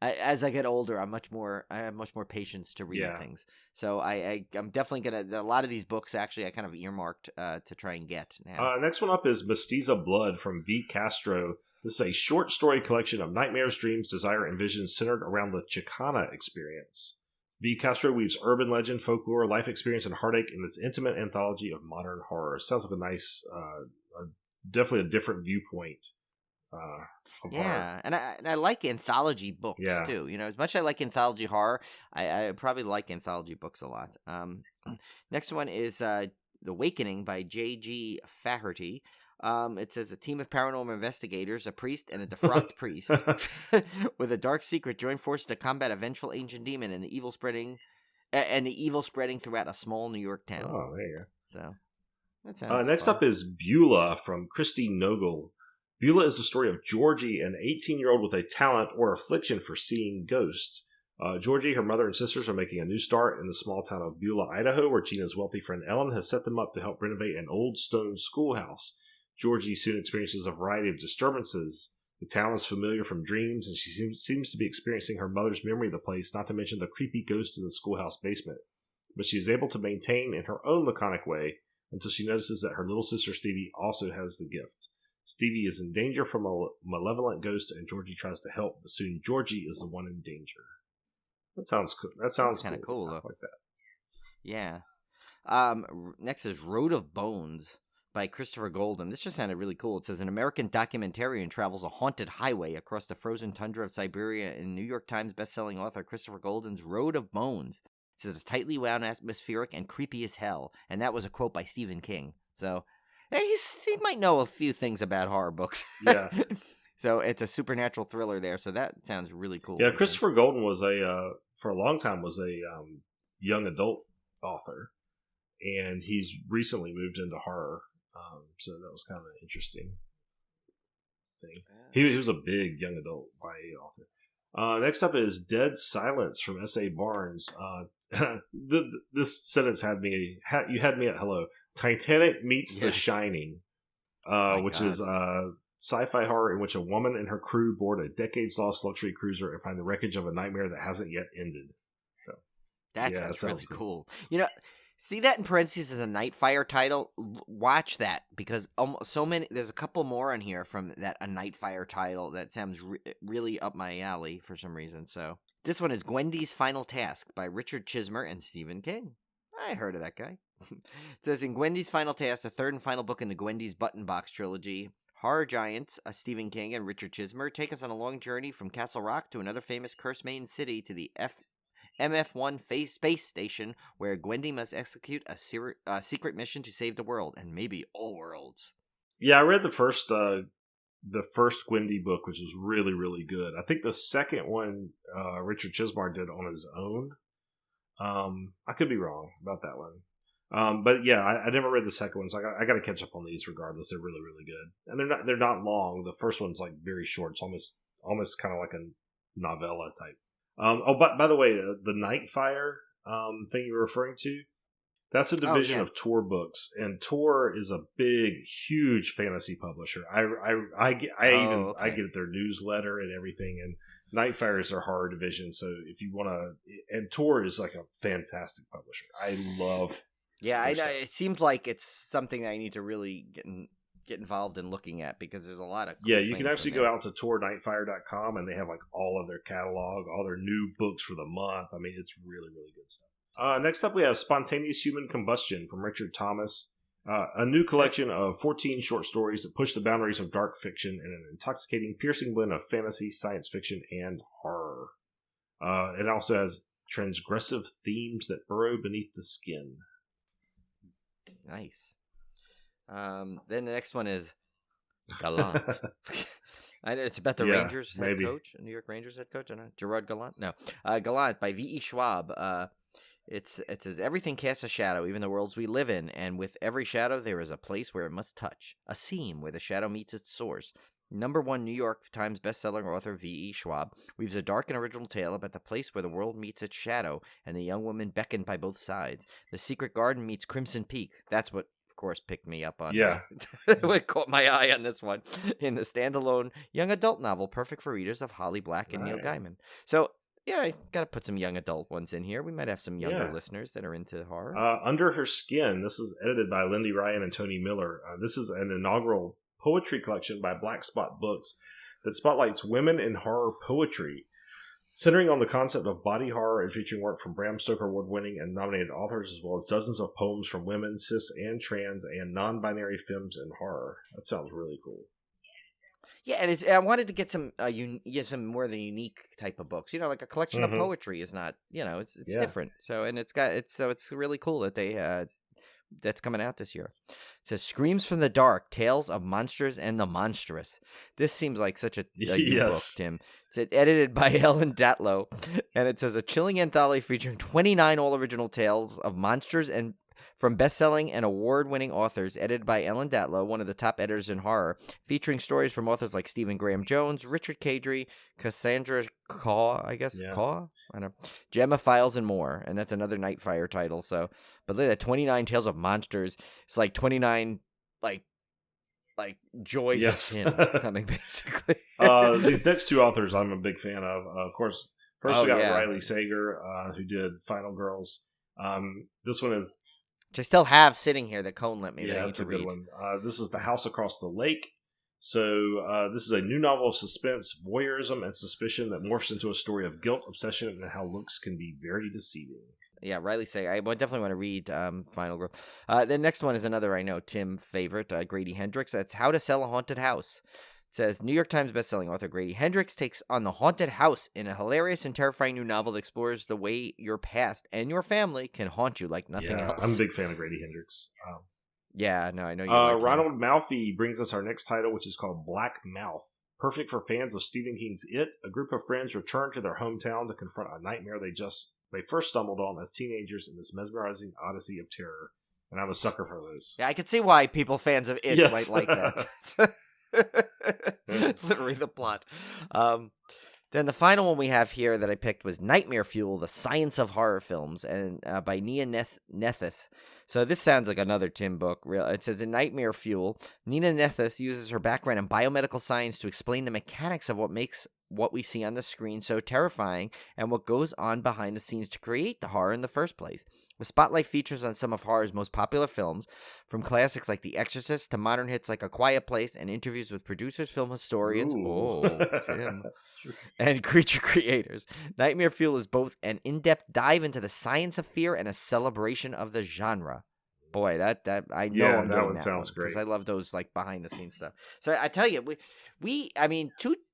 as I get older, I have much more patience to read things. So I'm definitely a lot of these books actually I kind of earmarked to try and get now.
Next one up is Mestiza Blood from V Castro. This is a short story collection of nightmares, dreams, desire, and visions centered around the Chicana experience. V. Castro weaves urban legend, folklore, life experience, and heartache in this intimate anthology of modern horror. Sounds like a nice, definitely a different viewpoint Horror.
Yeah, and I like anthology books
Yeah.
too. As much as I like anthology horror, I probably like anthology books a lot. Next one is The Awakening by J.G. Faherty. It says a team of paranormal investigators, a priest, and a defrocked priest with a dark secret join forces to combat a vengeful ancient demon and the evil spreading throughout a small New York town.
Oh, there you go.
So that sounds
next
fun.
up is Beulah from Christy Nogel. Beulah is the story of Georgie, an 18-year-old with a talent or affliction for seeing ghosts. Georgie, her mother, and sisters are making a new start in the small town of Beulah, Idaho, where Gina's wealthy friend Ellen has set them up to help renovate an old stone schoolhouse. Georgie soon experiences a variety of disturbances. The town is familiar from dreams, and she seems to be experiencing her mother's memory of the place, not to mention the creepy ghost in the schoolhouse basement. But she is able to maintain in her own laconic way until she notices that her little sister Stevie also has the gift. Stevie is in danger from a malevolent ghost, and Georgie tries to help, but soon Georgie is the one in danger. That sounds cool. That sounds
kind of cool, though.
Like that.
Yeah. Next is Road of Bones by Christopher Golden. This just sounded really cool. It says an American documentarian travels a haunted highway across the frozen tundra of Siberia in New York Times bestselling author Christopher Golden's Road of Bones. It says it's tightly wound, atmospheric, and creepy as hell. And that was a quote by Stephen King. So he might know a few things about horror books.
Yeah.
So it's a supernatural thriller there. So that sounds really cool.
Yeah, Christopher Golden was for a long time was a young adult author, and he's recently moved into horror. So that was kind of an interesting thing. He was a big young adult YA author. Next up is Dead Silence from S.A. Barnes. This sentence had me at hello. Titanic meets The Shining, which is sci-fi horror in which a woman and her crew board a decades-lost luxury cruiser and find the wreckage of a nightmare that hasn't yet ended. So
that sounds really cool. See that in parentheses as a Nightfire title? Watch that, because there's a couple more in here from that a Nightfire title that sounds really up my alley for some reason. So this one is Gwendy's Final Task by Richard Chismer and Stephen King. I heard of that guy. It says in Gwendy's Final Task, the third and final book in the Gwendy's Button Box trilogy, horror giants Stephen King and Richard Chismer take us on a long journey from Castle Rock to another famous curse-maiden city to the MF1 space station, where Gwendy must execute a secret mission to save the world, and maybe all worlds. Yeah,
I read the first Gwendy book, which was really, really good. I think the second one Richard Chismer did on his own. I could be wrong about that one. But yeah, I never read the second one, so I got to catch up on these regardless. They're really, really good, and they're not long. The first one's like very short. It's almost kind of like a novella type. But by the way, the Nightfire thing you were referring to, that's a division of Tor Books, and Tor is a big, huge fantasy publisher. I get their newsletter and everything, and Nightfire is their horror division. So if you want to, and Tor is like a fantastic publisher. I love.
Yeah, I know. It seems like it's something I need to really get involved in looking at, because there's a lot of cool
you can actually go out to tournightfire.com and they have like all of their catalog, all their new books for the month. I mean, it's really, really good stuff. Next up we have Spontaneous Human Combustion from Richard Thomas, a new collection of 14 short stories that push the boundaries of dark fiction in an intoxicating, piercing blend of fantasy, science fiction, and horror. It also has transgressive themes that burrow beneath the skin.
Nice. Then the next one is Gallant. It's about the Rangers head coach, New York Rangers head coach. I don't know, Gerard Gallant. No, Gallant by V.E. Schwab. It says everything casts a shadow, even the worlds we live in, and with every shadow there is a place where it must touch, a seam where the shadow meets its source. #1 New York Times bestselling author V.E. Schwab weaves a dark and original tale about the place where the world meets its shadow, and the young woman beckoned by both sides. The Secret Garden meets Crimson Peak. That's what, of course, picked me up on.
Yeah.
What caught my eye on this one. In the standalone young adult novel, perfect for readers of Holly Black and Neil Gaiman. So, yeah, I got to put some young adult ones in here. We might have some younger listeners that are into horror.
Under Her Skin, this is edited by Lindy Ryan and Tony Miller. This is an inaugural poetry collection by Black Spot Books that spotlights women in horror poetry, centering on the concept of body horror and featuring work from Bram Stoker award-winning and nominated authors, as well as dozens of poems from women, cis and trans, and non-binary femmes in horror. That sounds really cool.
Yeah, and I wanted to get some some more of the unique type of books. Like a collection of
Mhm.
poetry is not, it's
Yeah.
different. So and it's really cool that they that's coming out this year. It says Screams from the Dark, Tales of Monsters and the Monstrous. This seems like such a you book,
Yes.
Tim. It's edited by Ellen Datlow, and it says a chilling anthology featuring 29 all original tales of monsters and from best-selling and award-winning authors, edited by Ellen Datlow, one of the top editors in horror, featuring stories from authors like Stephen Graham Jones, Richard Kadrey, Cassandra Caw, I guess,
Yeah.
Caw? I don't know. Gemma Files and more, and that's another Nightfire title. So, but look at that, 29 Tales of Monsters. It's like 29, like joys
Yes.
of sin coming, basically.
These next two authors I'm a big fan of. Of course, first we got
yeah.
Riley Sager, who did Final Girls. This one is...
Which I still have sitting here that Cone lent me.
Yeah,
that I need
it's
to
a good
read.
one. This is The House Across the Lake. So this is a new novel of suspense, voyeurism, and suspicion that morphs into a story of guilt, obsession, and how looks can be very deceiving.
Yeah, Riley Sager. I definitely want to read Final Girl. The next one is another I know Tim favorite, Grady Hendrix. That's How to Sell a Haunted House. It says New York Times bestselling author Grady Hendrix takes on the haunted house in a hilarious and terrifying new novel that explores the way your past and your family can haunt you like nothing else.
I'm a big fan of Grady Hendrix.
Yeah, no, I know you like him.
Ronald Malfi brings us our next title, which is called Black Mouth. Perfect for fans of Stephen King's It. A group of friends return to their hometown to confront a nightmare they first stumbled on as teenagers in this mesmerizing odyssey of terror. And I'm a sucker for those.
Yeah, I can see why fans of It
Yes.
might like that. Literally the plot. Then the final one we have here that I picked was Nightmare Fuel, The Science of Horror Films, and by Nia Nethis. So this sounds like another Tim book. It says in Nightmare Fuel, Nina Nethis uses her background in biomedical science to explain the mechanics of what makes what we see on the screen so terrifying and what goes on behind the scenes to create the horror in the first place. With spotlight features on some of horror's most popular films, from classics like The Exorcist to modern hits like A Quiet Place, and interviews with producers, film historians, Tim, and creature creators. Nightmare Fuel is both an in-depth dive into the science of fear and a celebration of the genre. Boy, that I know
Yeah,
I'm
that
getting
one sounds great.
because I love those like behind the scenes stuff. So I tell you, we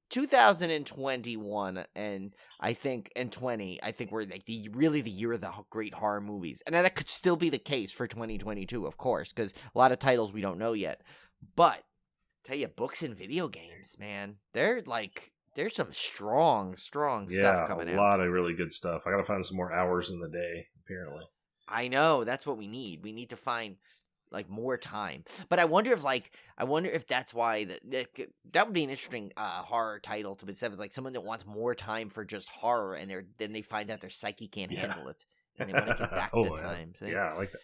2021 and I think and 20, I think we're like really the year of the great horror movies, and that could still be the case for 2022, of course, because a lot of titles we don't know yet. But tell you, books and video games, man, there's some strong stuff coming out.
A lot of really good stuff. I gotta find some more hours in the day, apparently.
I know, that's what we need. We need to find like more time. But I wonder if that's why that would be an interesting horror title to be said. It's like someone that wants more time for just horror, and then they find out their psyche can't handle it, and they want to get back to time. So,
yeah, I like that.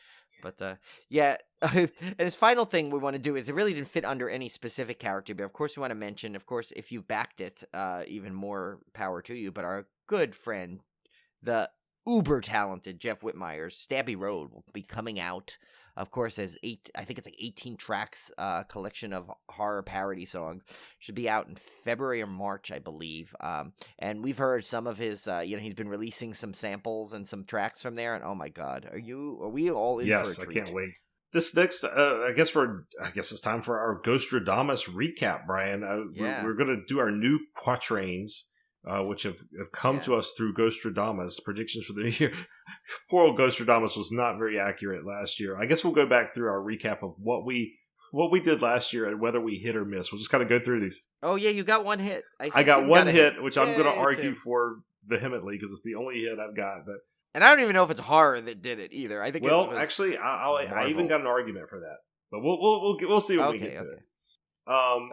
But yeah, and this final thing we want to do is it really didn't fit under any specific character, but of course we want to mention, of course, if you backed it, even more power to you. But our good friend, the uber talented Jeff Whitmire's Stabby Road will be coming out. Of course, as 18 tracks collection of horror parody songs. Should be out in February or March, I believe. And we've heard some of his, he's been releasing some samples and some tracks from there. And oh my God, are we all in for a treat?
Yes, I can't wait. This next, I guess it's time for our Ghostradamus recap, Brian. We're going to do our new quatrains, which have come to us through Ghostradamus. Predictions for the year. Poor old Ghostradamus was not very accurate last year. I guess we'll go back through our recap of what we did last year and whether we hit or miss. We'll just kind of go through these.
Oh yeah, you got one hit.
I got one hit, which I'm going to argue for vehemently because it's the only hit I've got. But
and I don't even know if it's horror that did it either. I think.
Well, actually, I even got an argument for that. But we'll see when we get to it.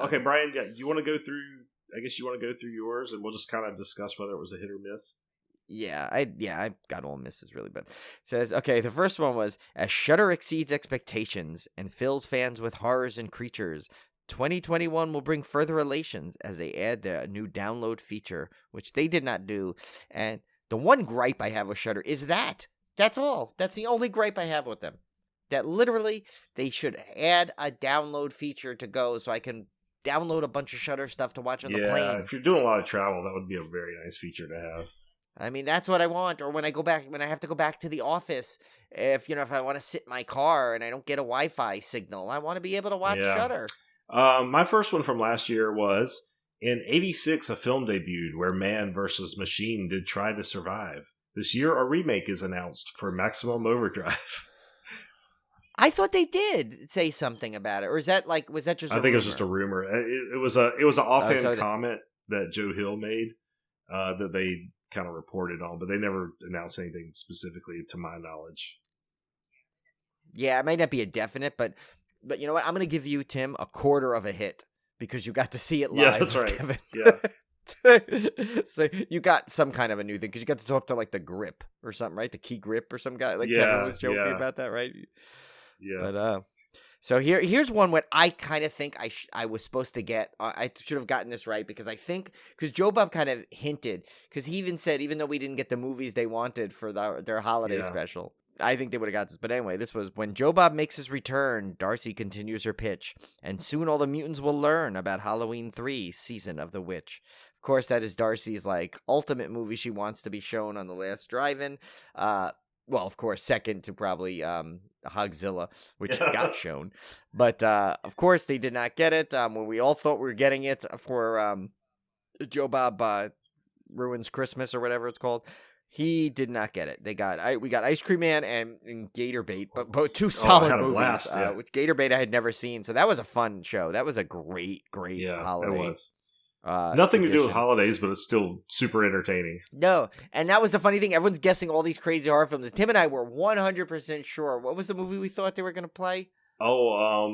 Okay, Brian. Yeah, you want to go through? I guess you want to go through yours, and we'll just kind of discuss whether it was a hit or miss.
Yeah, I got all misses really, but it says, okay, the first one was, as Shudder exceeds expectations and fills fans with horrors and creatures, 2021 will bring further relations as they add the new download feature, which they did not do. And the one gripe I have with Shudder is that's all. That's the only gripe I have with them. That literally they should add a download feature to go so I can download a bunch of Shudder stuff to watch on the plane.
Yeah, if you're doing a lot of travel, that would be a very nice feature to have.
I mean, that's what I want. Or when I have to go back to the office, if I want to sit in my car and I don't get a Wi-Fi signal, I want to be able to watch Shudder.
My first one from last year was in '86. A film debuted where man versus machine did try to survive. This year, a remake is announced for Maximum Overdrive.
I thought they did say something about it, or was that just?
I think it was just a rumor. It was an offhand comment that Joe Hill made that they kind of reported on, but they never announced anything specifically, to my knowledge.
Yeah, it might not be a definite, but you know what? I'm going to give you, Tim, a quarter of a hit because you got to see it live.
Yeah, that's right.
Kevin.
Yeah.
So you got some kind of a new thing because you got to talk to like the grip or something, right? The key grip or some guy. Like Kevin was joking about that, right?
Yeah.
But so here's one what I kind of think I was supposed to get. I should have gotten this right because Joe Bob kind of hinted, because he even said, even though we didn't get the movies they wanted for their holiday special, I think they would have got this. But anyway, this was when Joe Bob makes his return. Darcy continues her pitch, and soon all the mutants will learn about Halloween 3: Season of the Witch. Of course, that is Darcy's like ultimate movie she wants to be shown on the last drive-in. Well, of course, second to probably Hogzilla, which got shown. But, of course, they did not get it. When we all thought we were getting it for Joe Bob Ruins Christmas or whatever it's called, he did not get it. We got Ice Cream Man and Gator Bait, but both two solid movies.
Blast,
which Gator Bait I had never seen. So that was a fun show. That was a great holiday.
It was. Nothing
edition.
to do with holidays, but it's still super entertaining.
No, and that was the funny thing. Everyone's guessing all these crazy horror films. Tim and I were 100% sure. What was the movie we thought they were going to play?
All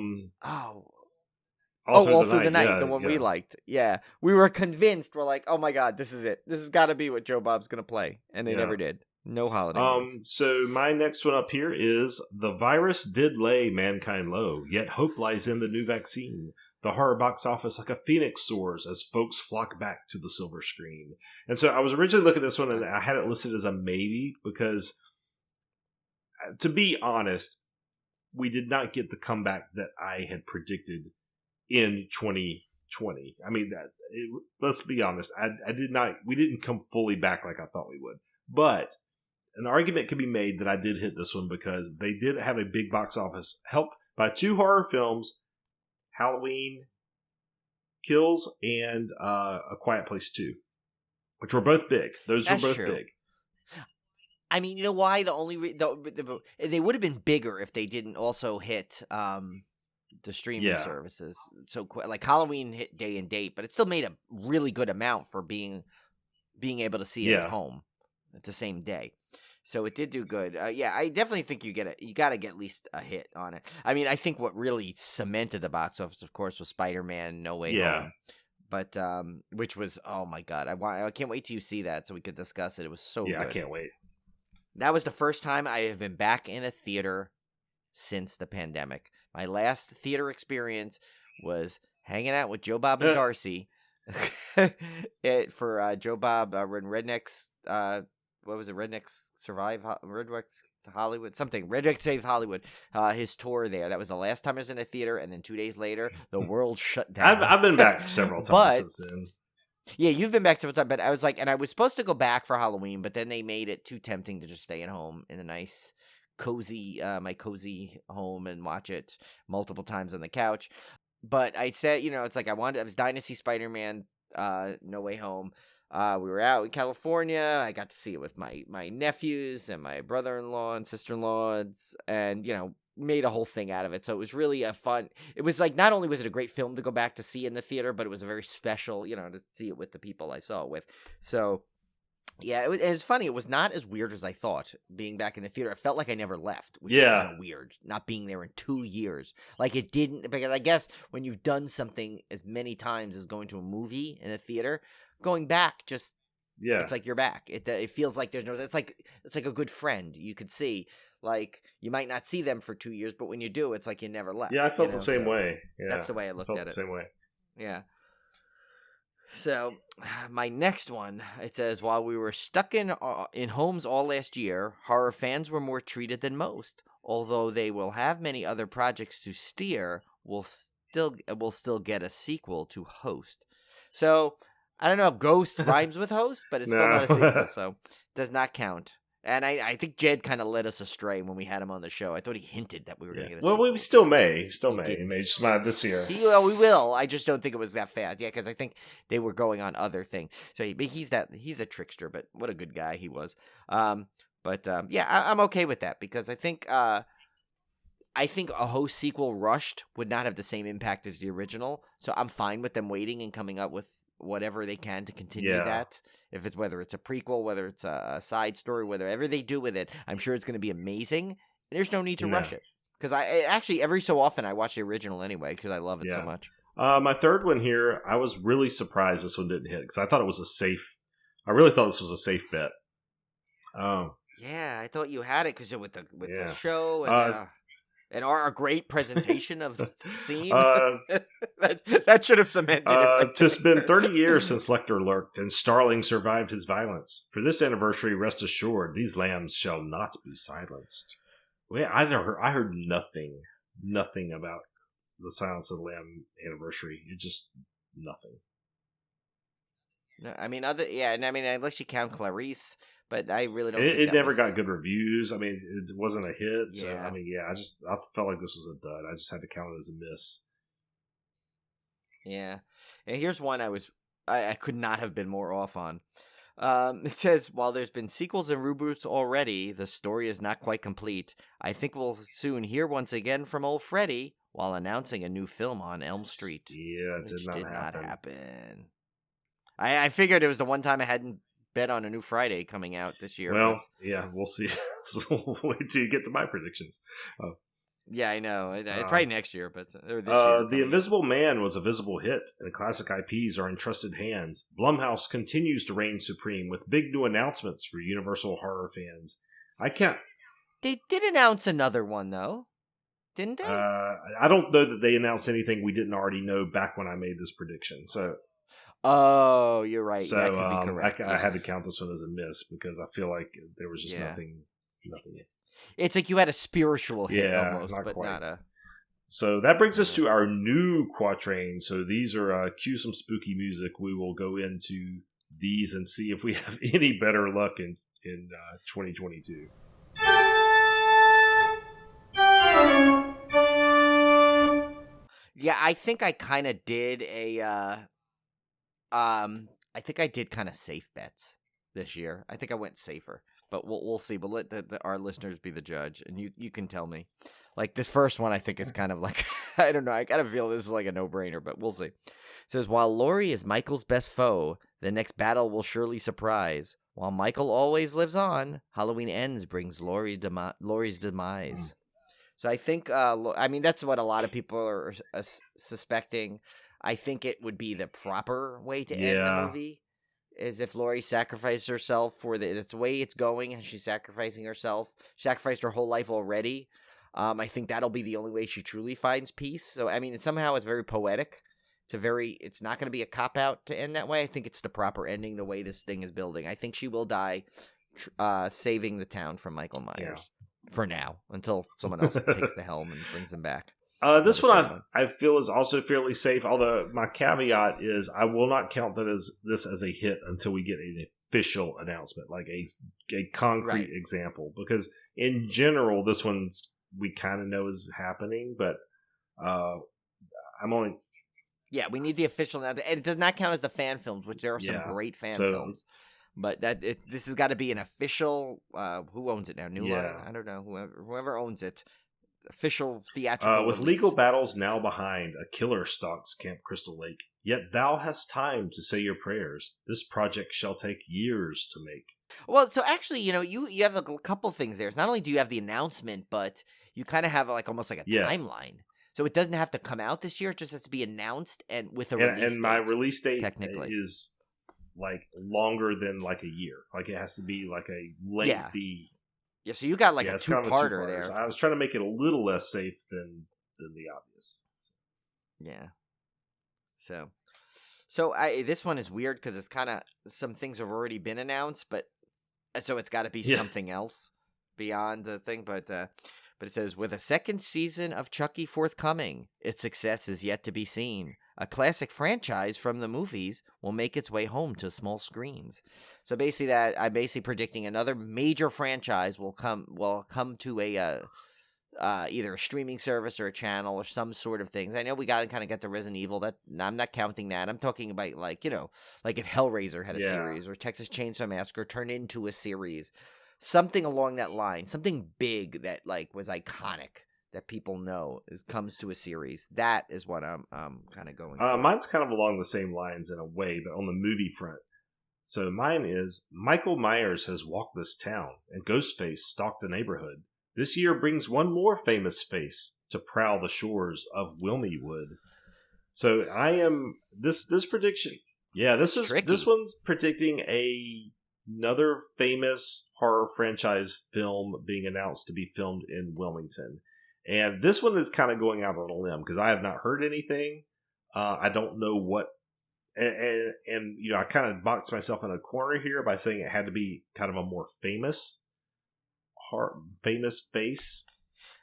Through the Night, the one we liked. Yeah, we were convinced. We're like, oh my god, this is it. This has got to be what Joe Bob's going to play, and they never did. No holiday.
So my next one up here is The Virus Did Lay Mankind Low, Yet Hope Lies in the New Vaccine. The horror box office like a phoenix soars as folks flock back to the silver screen. And so I was originally looking at this one and I had it listed as a maybe because, to be honest, we did not get the comeback that I had predicted in 2020. I mean, let's be honest. We didn't come fully back like I thought we would. But an argument could be made that I did hit this one because they did have a big box office helped by two horror films, Halloween Kills and A Quiet Place 2, which were both big. Those were both big.
I mean, you know why? They would have been bigger if they didn't also hit the streaming services. So, like Halloween hit day and date, but it still made a really good amount for being able to see it at home at the same day. So it did do good. I definitely think you got to get at least a hit on it. I mean, I think what really cemented the box office, of course, was Spider-Man: No Way Home. But which was, oh my god, I can't wait till you see that so we could discuss it. It was so good.
I can't wait.
That was the first time I have been back in a theater since the pandemic. My last theater experience was hanging out with Joe Bob and Darcy for Joe Bob when Rednecks. What was it? Rednecks Survive? Rednecks Hollywood? Something. Rednecks Save Hollywood. His tour there. That was the last time I was in a theater, and then 2 days later, the world shut down.
I've been back several times since then.
Yeah, you've been back several times, but I was like, and I was supposed to go back for Halloween, but then they made it too tempting to just stay at home in a nice, cozy, my cozy home and watch it multiple times on the couch. But I said, it's like I was dying to see Spider-Man, No Way Home. We were out in California. I got to see it with my nephews and my brother-in-law and sister-in-law, and made a whole thing out of it. So it was really a fun. It was like, not only was it a great film to go back to see in the theater, but it was a very special, to see it with the people I saw it with. So yeah, it was funny. It was not as weird as I thought being back in the theater. It felt like I never left, which is kind of weird, not being there in 2 years. Like it didn't, because I guess when you've done something as many times as going to a movie in a theater, going back just, it's like you're back. It feels like there's no, it's like a good friend. You could see, like, you might not see them for 2 years, but when you do, it's like you never left.
Yeah, I felt the same way. Yeah,
that's the way I looked at it.
The same way.
Yeah. So, my next one, it says, while we were stuck in homes all last year, horror fans were more treated than most. Although they will have many other projects to steer, we'll still get a sequel to Host. So, I don't know if Ghost rhymes with Host, but it's still not a sequel, so does not count. And I think Jed kind of led us astray when we had him on the show. I thought he hinted that we were going to get a
Well,
sequel.
we still may. Still may.
did.
He may just not this year.
We will. I just don't think it was that fast. Yeah, because I think they were going on other things. So he's a trickster, but what a good guy he was. I'm okay with that because I think a host sequel rushed would not have the same impact as the original. So I'm fine with them waiting and coming up with whatever they can to continue that. If it's whether it's a prequel, whether it's a side story, whatever they do with it, I'm sure it's going to be amazing. There's no need to rush it because I actually every so often I watch the original anyway because I love it so much.
My third one here, I was really surprised this one didn't hit because I thought it was a safe. I really thought this was a safe bet.
Yeah, I thought you had it because with the show and our great presentation of the scene. that should have cemented it.
Tis been 30 years since Lecter lurked, and Starling survived his violence. For this anniversary, rest assured, these lambs shall not be silenced. Well, I heard nothing about the Silence of the Lamb anniversary. It just nothing.
No, I mean, unless you count Clarice. But I really don't.
It never got good reviews. I mean, it wasn't a hit. So,
Yeah.
I felt like this was a dud. I just had to count it as a miss.
Yeah. And here's one I could not have been more off on. It says, while there's been sequels and reboots already, the story is not quite complete. I think we'll soon hear once again from old Freddy while announcing a new film on Elm Street.
Yeah, it did not
happen. I figured it was the one time I hadn't bet on a new Friday coming out this year.
Well, we'll see. So we'll wait till you get to my predictions.
Yeah, I know. Probably next year, but this year.
The Invisible Man was a visible hit, and classic IPs are in trusted hands. Blumhouse continues to reign supreme with big new announcements for Universal horror fans.
They did announce another one, though. Didn't they?
I don't know that they announced anything we didn't already know back when I made this prediction. So.
Oh, you're right.
So
that could be correct.
I had to count this one as a miss because I feel like there was just nothing.
It's like you had a spiritual hit almost,
not
but
quite.
not a.
So that brings us to our new quatrain. So these are cue some spooky music. We will go into these and see if we have any better luck in 2022.
Yeah, I think I kind of did I think I did kind of safe bets this year. I think I went safer, but we'll see. But let our listeners be the judge, and you can tell me. Like this first one, I think is kind of like I don't know. I kind of feel this is like a no-brainer, but we'll see. It says, while Laurie is Michael's best foe, the next battle will surely surprise. While Michael always lives on, Halloween Ends brings Laurie's demise. So I think, that's what a lot of people are suspecting. I think it would be the proper way to end the movie, is if Laurie sacrificed herself that's the way it's going, and she's sacrificing herself. She sacrificed her whole life already. I think that'll be the only way she truly finds peace. So, somehow it's very poetic. It's not going to be a cop-out to end that way. I think it's the proper ending, the way this thing is building. I think she will die saving the town from Michael Myers for now, until someone else takes the helm and brings him back.
This one I feel is also fairly safe, although my caveat is I will not count this as a hit until we get an official announcement, like a concrete example. Because in general, this one's we kind of know is happening, but I'm only...
Yeah, we need the official announcement. And it does not count as the fan films, which there are some great fan films. But this has got to be an official... who owns it now? New Line? I don't know. Whoever owns it. Official theatrical
with
release.
legal battles now behind, a killer stalks Camp Crystal Lake. Yet thou hast time to say your prayers. This project shall take years to make.
Well, so actually, you have a couple things there. It's not only do you have the announcement, but you kind of have almost like a timeline. So it doesn't have to come out this year. It just has to be announced and with a release date. And
my release date
technically
is longer than a year. It has to be a lengthy...
Yeah, so you got a two-parter there.
I was trying to make it a little less safe than the obvious.
Yeah. So this one is weird because it's kind of some things have already been announced, but so it's got to be something else beyond the thing. But it says, with a second season of Chucky forthcoming, its success is yet to be seen. a classic franchise from the movies will make its way home to small screens. So basically, I'm basically predicting another major franchise will come to a either a streaming service or a channel or some sort of things. I know we got to kind of get to Resident Evil. That I'm not counting that. I'm talking about like if Hellraiser had a series or Texas Chainsaw Massacre turned into a series, something along that line, something big that like was iconic that people know comes to a series. That is what I'm kind of going for.
Mine's kind of along the same lines in a way, but on the movie front. So mine is Michael Myers has walked this town, and Ghostface stalked the neighborhood. This year brings one more famous face to prowl the shores of Wilmywood. So I am this prediction. Yeah, this one's predicting another famous horror franchise film being announced to be filmed in Wilmington. And this one is kind of going out on a limb because I have not heard anything. I don't know what, and I kind of boxed myself in a corner here by saying it had to be kind of a more famous face.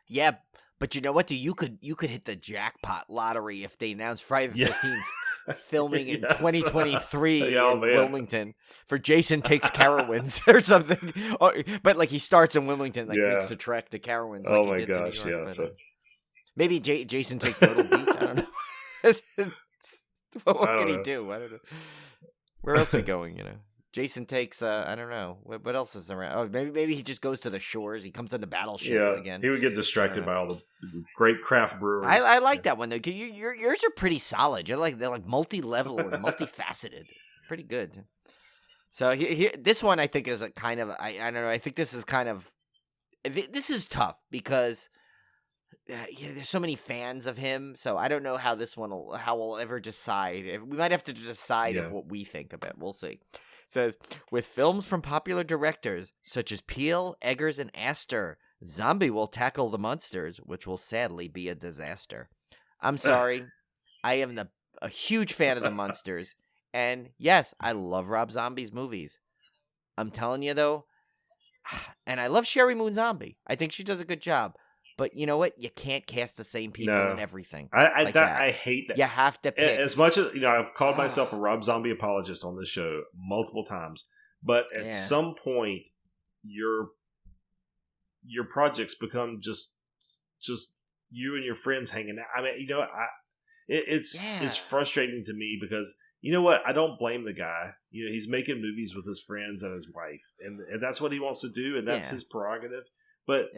Yeah, but you know what? You could hit the jackpot lottery if they announced Friday the 13th filming in 2023 in Wilmington for Jason Takes Carowinds or something. But like he starts in Wilmington, makes the trek to Carowinds.
Oh my gosh, yeah. So.
Maybe Jason Takes Myrtle Beach. I don't know. What can he do? I don't know. Where else is he going? Jason takes. I don't know. What else is around? Oh, maybe he just goes to the shores. He comes on the battleship again.
He would get distracted by all the great craft brewers.
I like that one though. Yours are pretty solid. They're like multi-level and multifaceted. Pretty good. So this one I think is a kind of I don't know. I think this is kind of this is tough because there's so many fans of him. So I don't know how we'll ever decide. We might have to decide of what we think of it. We'll see. It says, with films from popular directors such as Peele, Eggers, and Astor, Zombie will tackle the monsters, which will sadly be a disaster. I'm sorry. I am a huge fan of the monsters. And yes, I love Rob Zombie's movies. I'm telling you, though, and I love Sherry Moon Zombie. I think she does a good job. But you know what? You can't cast the same people in everything.
I hate that.
You have to pick.
As much as I've called myself a Rob Zombie apologist on this show multiple times, but at some point, your projects become just you and your friends hanging out. I mean, it's frustrating to me because you know what? I don't blame the guy. He's making movies with his friends and his wife, and that's what he wants to do, and that's his prerogative. But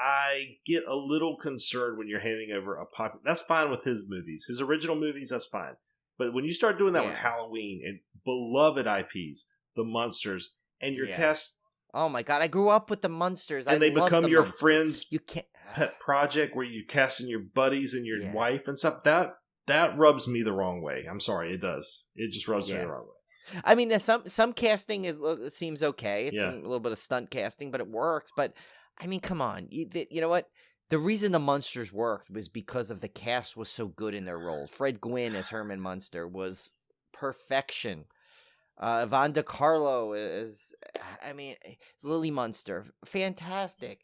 I get a little concerned when you're handing over a popular. That's fine with his movies, his original movies. That's fine, but when you start doing that with Halloween and beloved IPs, the monsters, and your cast.
Oh my god! I grew up with the monsters,
and they become your
monsters.
Friends'
You can't
pet project where you cast in your buddies and your wife and stuff. That rubs me the wrong way. I'm sorry, it does. It just rubs me the wrong way.
I mean, some casting it seems okay. It's a little bit of stunt casting, but it works. But I mean, come on. You know what? The reason the Munsters worked was because of the cast was so good in their roles. Fred Gwynne as Herman Munster was perfection. Yvonne DiCarlo is, Lily Munster, fantastic.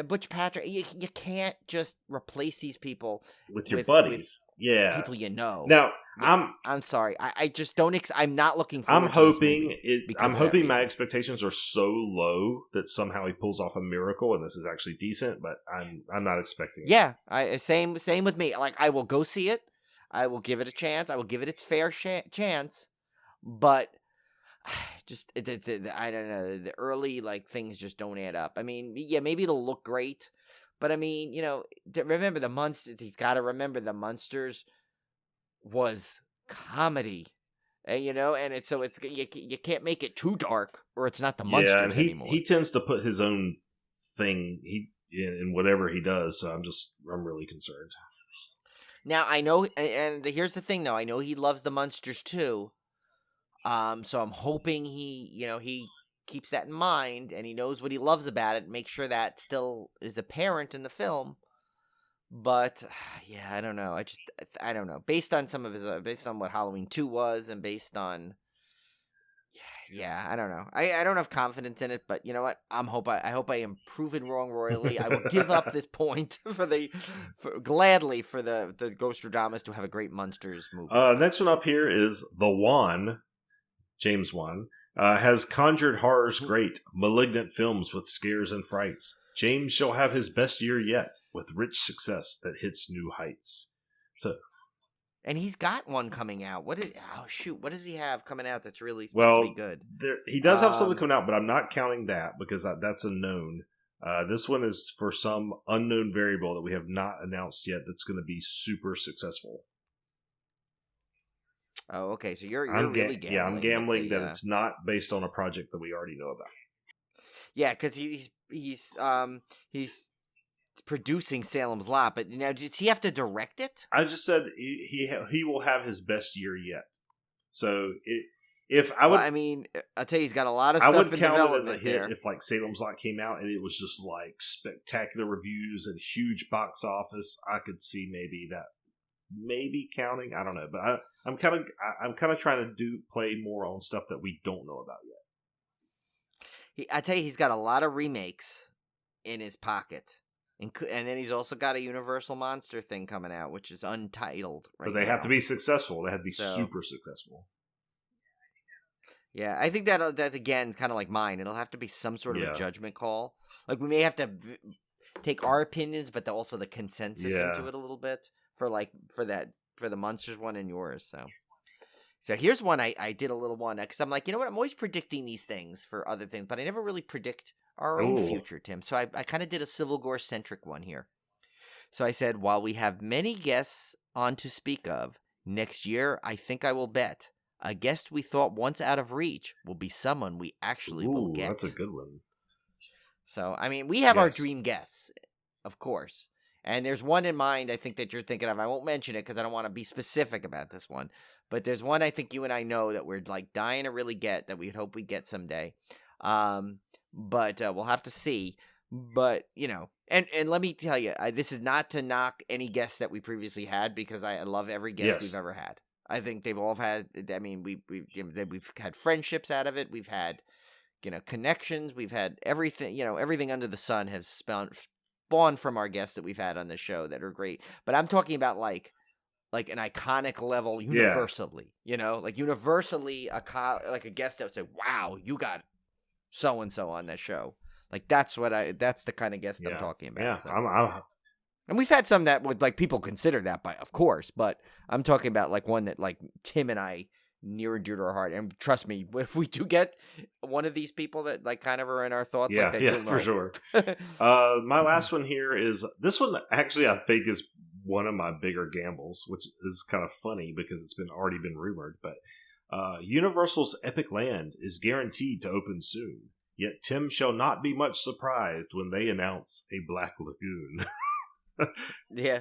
Butch Patrick. You can't just replace these people
with your buddies.
People you know.
Now,
I'm sorry. I just don't. I'm not looking forward.
I'm hoping I'm hoping my expectations are so low that somehow he pulls off a miracle and this is actually decent. But I'm not expecting it.
Yeah, same with me. Like I will go see it. I will give it a chance. I will give it its fair chance. But just I don't know. The early things just don't add up. I mean, maybe it'll look great, but I mean, remember the Munsters. He's got to remember the Munsters was comedy, and it's you can't make it too dark or it's not the Munsters anymore.
He tends to put his own thing in whatever he does, so I'm really concerned.
Now I know, and here's the thing though. I know he loves the Munsters too. So I'm hoping he keeps that in mind and he knows what he loves about it. Make sure that still is apparent in the film. But I don't know. I don't know. Based on some of his, based on what Halloween 2 was, and based on, Yeah, I don't know. I don't have confidence in it, but you know what? I hope I am proven wrong royally. I will give up this point gladly for the Ghostradamus to have a great Monsters movie.
Next one up here is The Wan, James Wan, has conjured horrors great, malignant films with scares and frights. James shall have his best year yet, with rich success that hits new heights. So,
and he's got one coming out. What does he have coming out that's really supposed to be good?
He does have something coming out, but I'm not counting that because that's a known. This one is for some unknown variable that we have not announced yet that's going to be super successful.
Oh, okay. So you're really gambling.
Yeah, I'm gambling that it's not based on a project that we already know about.
Yeah, because he's producing Salem's Lot, but now does he have to direct it?
I just said he will have his best year yet. So
I'll tell you, he's got a lot of stuff in development. I would count it as a hit
if like Salem's Lot came out and it was just like spectacular reviews and huge box office. I could see maybe counting. I don't know, but I'm kind of trying to play more on stuff that we don't know about yet.
I tell you, he's got a lot of remakes in his pocket. And then he's also got a Universal Monster thing coming out, which is Untitled. But
they have to be successful. They have to be super successful.
Yeah, I think that's again kind of like mine. It'll have to be some sort of a judgment call. Like we may have to take our opinions, but also the consensus into it a little bit for the Monsters one and yours. So here's one I did a little one because I'm like, you know what? I'm always predicting these things for other things, but I never really predict our own future, Tim. So I kind of did a Civil Gore centric one here. So I said, while we have many guests on to speak of, next year I think I will bet a guest we thought once out of reach will be someone we actually will get.
That's a good one.
So, I mean, we have our dream guests, of course. And there's one in mind I think that you're thinking of. I won't mention it because I don't want to be specific about this one. But there's one I think you and I know that we're like dying to really get, that we'd hope we get someday. But we'll have to see. But, you know, and let me tell you, this is not to knock any guests that we previously had because I love every guest we've ever had. I think they've all had, I mean, we've had friendships out of it. We've had, you know, connections. We've had everything, you know, everything under the sun has spawned from our guests that we've had on the show that are great. But I'm talking about like an iconic level universally, you know, like universally like a guest that would say, wow, you got so-and-so on that show. Like that's the kind of guest that I'm talking about.
Yeah,
so. And we've had some that would like people consider that by, of course, but I'm talking about like one that like Tim and I near and dear to our heart. And trust me, if we do get one of these people that like kind of are in our thoughts, like that,
for sure. My last one here is this one. Actually, I think is one of my bigger gambles, which is kind of funny because it's already been rumored. But Universal's Epic Land is guaranteed to open soon. Yet Tim shall not be much surprised when they announce a Black Lagoon.
Yeah.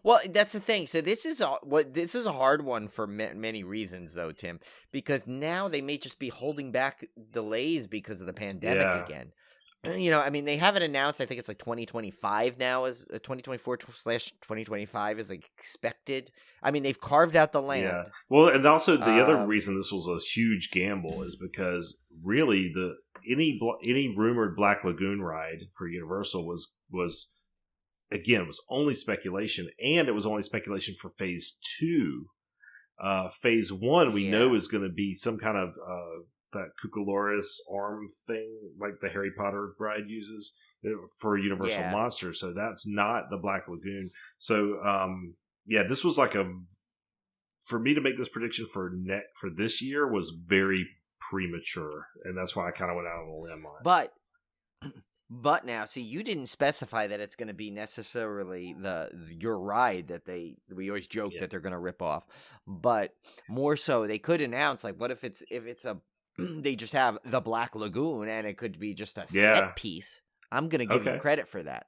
Well, that's the thing. So this is a hard one for many reasons, though, Tim, because now they may just be holding back delays because of the pandemic again. You know, I mean, they haven't announced. I think it's like 2025 now, is 2024/2025 is like expected. I mean, they've carved out the land. Yeah.
Well, and also the other reason this was a huge gamble is because really any rumored Black Lagoon ride for Universal was. Again, it was only speculation, and it was only speculation for Phase 2. Phase 1, we know, is going to be some kind of that Cuculoris arm thing, like the Harry Potter ride uses for Universal Monsters. So that's not the Black Lagoon. So, this was like for me to make this prediction for this year was very premature, and that's why I kind of went out on a limb on it.
But now, see, you didn't specify that it's going to be necessarily your ride that we always joke that they're going to rip off. But more so, they could announce, like, what if it's they just have the Black Lagoon and it could be just a set piece. I'm going to give you credit for that.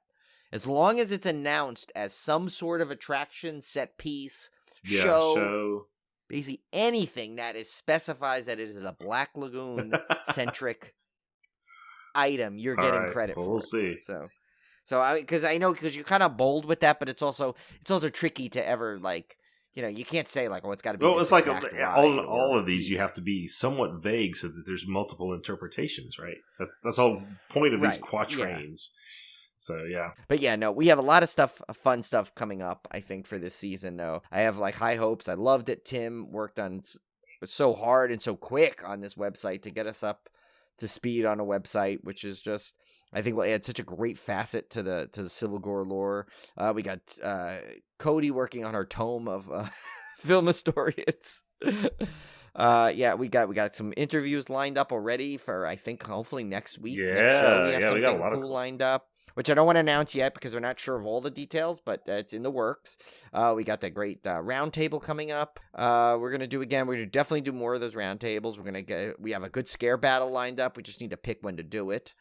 As long as it's announced as some sort of attraction, set piece, show. Basically anything that specifies that it is a Black Lagoon centric item, you're getting credit for.
We'll see.
So because I know, because you're kind of bold with that, but it's also tricky to ever like, you can't say like, oh, it's got to be.
Well,
this
it's like
exact
all
ride
of these, you have to be somewhat vague so that there's multiple interpretations, right? That's the whole point of these quatrains. Yeah. So yeah,
but yeah, no, we have a lot of fun stuff coming up. I think for this season, though, I have like high hopes. I love that Tim worked on so hard and so quick on this website to get us up to speed on a website, which is just, I think, will add such a great facet to the Civil Gore lore. We got Cody working on our tome of film historians. Yeah, we got some interviews lined up already for, I think, hopefully next week.
Yeah,
next show,
we got a lot
cool
of
lined up, which I don't want to announce yet because we're not sure of all the details, but it's in the works. We got that great round table coming up. We're gonna definitely do more of those round tables. We have a good scare battle lined up. We just need to pick when to do it.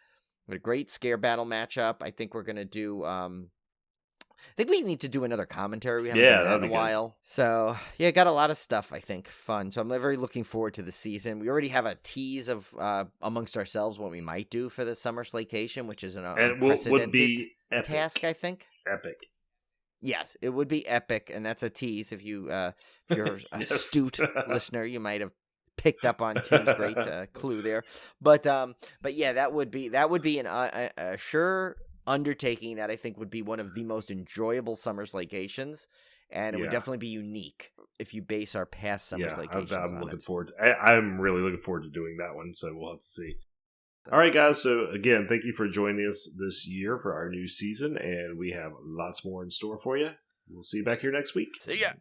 A great scare battle matchup. I think we're gonna do. I think we need to do another commentary. We haven't done that in a while. Good. So yeah, got a lot of stuff. I think fun. So I'm very looking forward to the season. We already have a tease of amongst ourselves what we might do for the summer slacation, which is an unprecedented task. I think
epic.
Yes, it would be epic, and that's a tease. If you're astute listener, you might have picked up on Tim's great clue there. But yeah, that would be a sure undertaking that I think would be one of the most enjoyable summer slacations, and it would definitely be unique if you base our past summer slacations on
looking forward I'm really looking forward to doing that one, so we'll have to see. All right, guys, so again, thank you for joining us this year for our new season, and we have lots more in store for you. We'll see you back here next week.
See ya.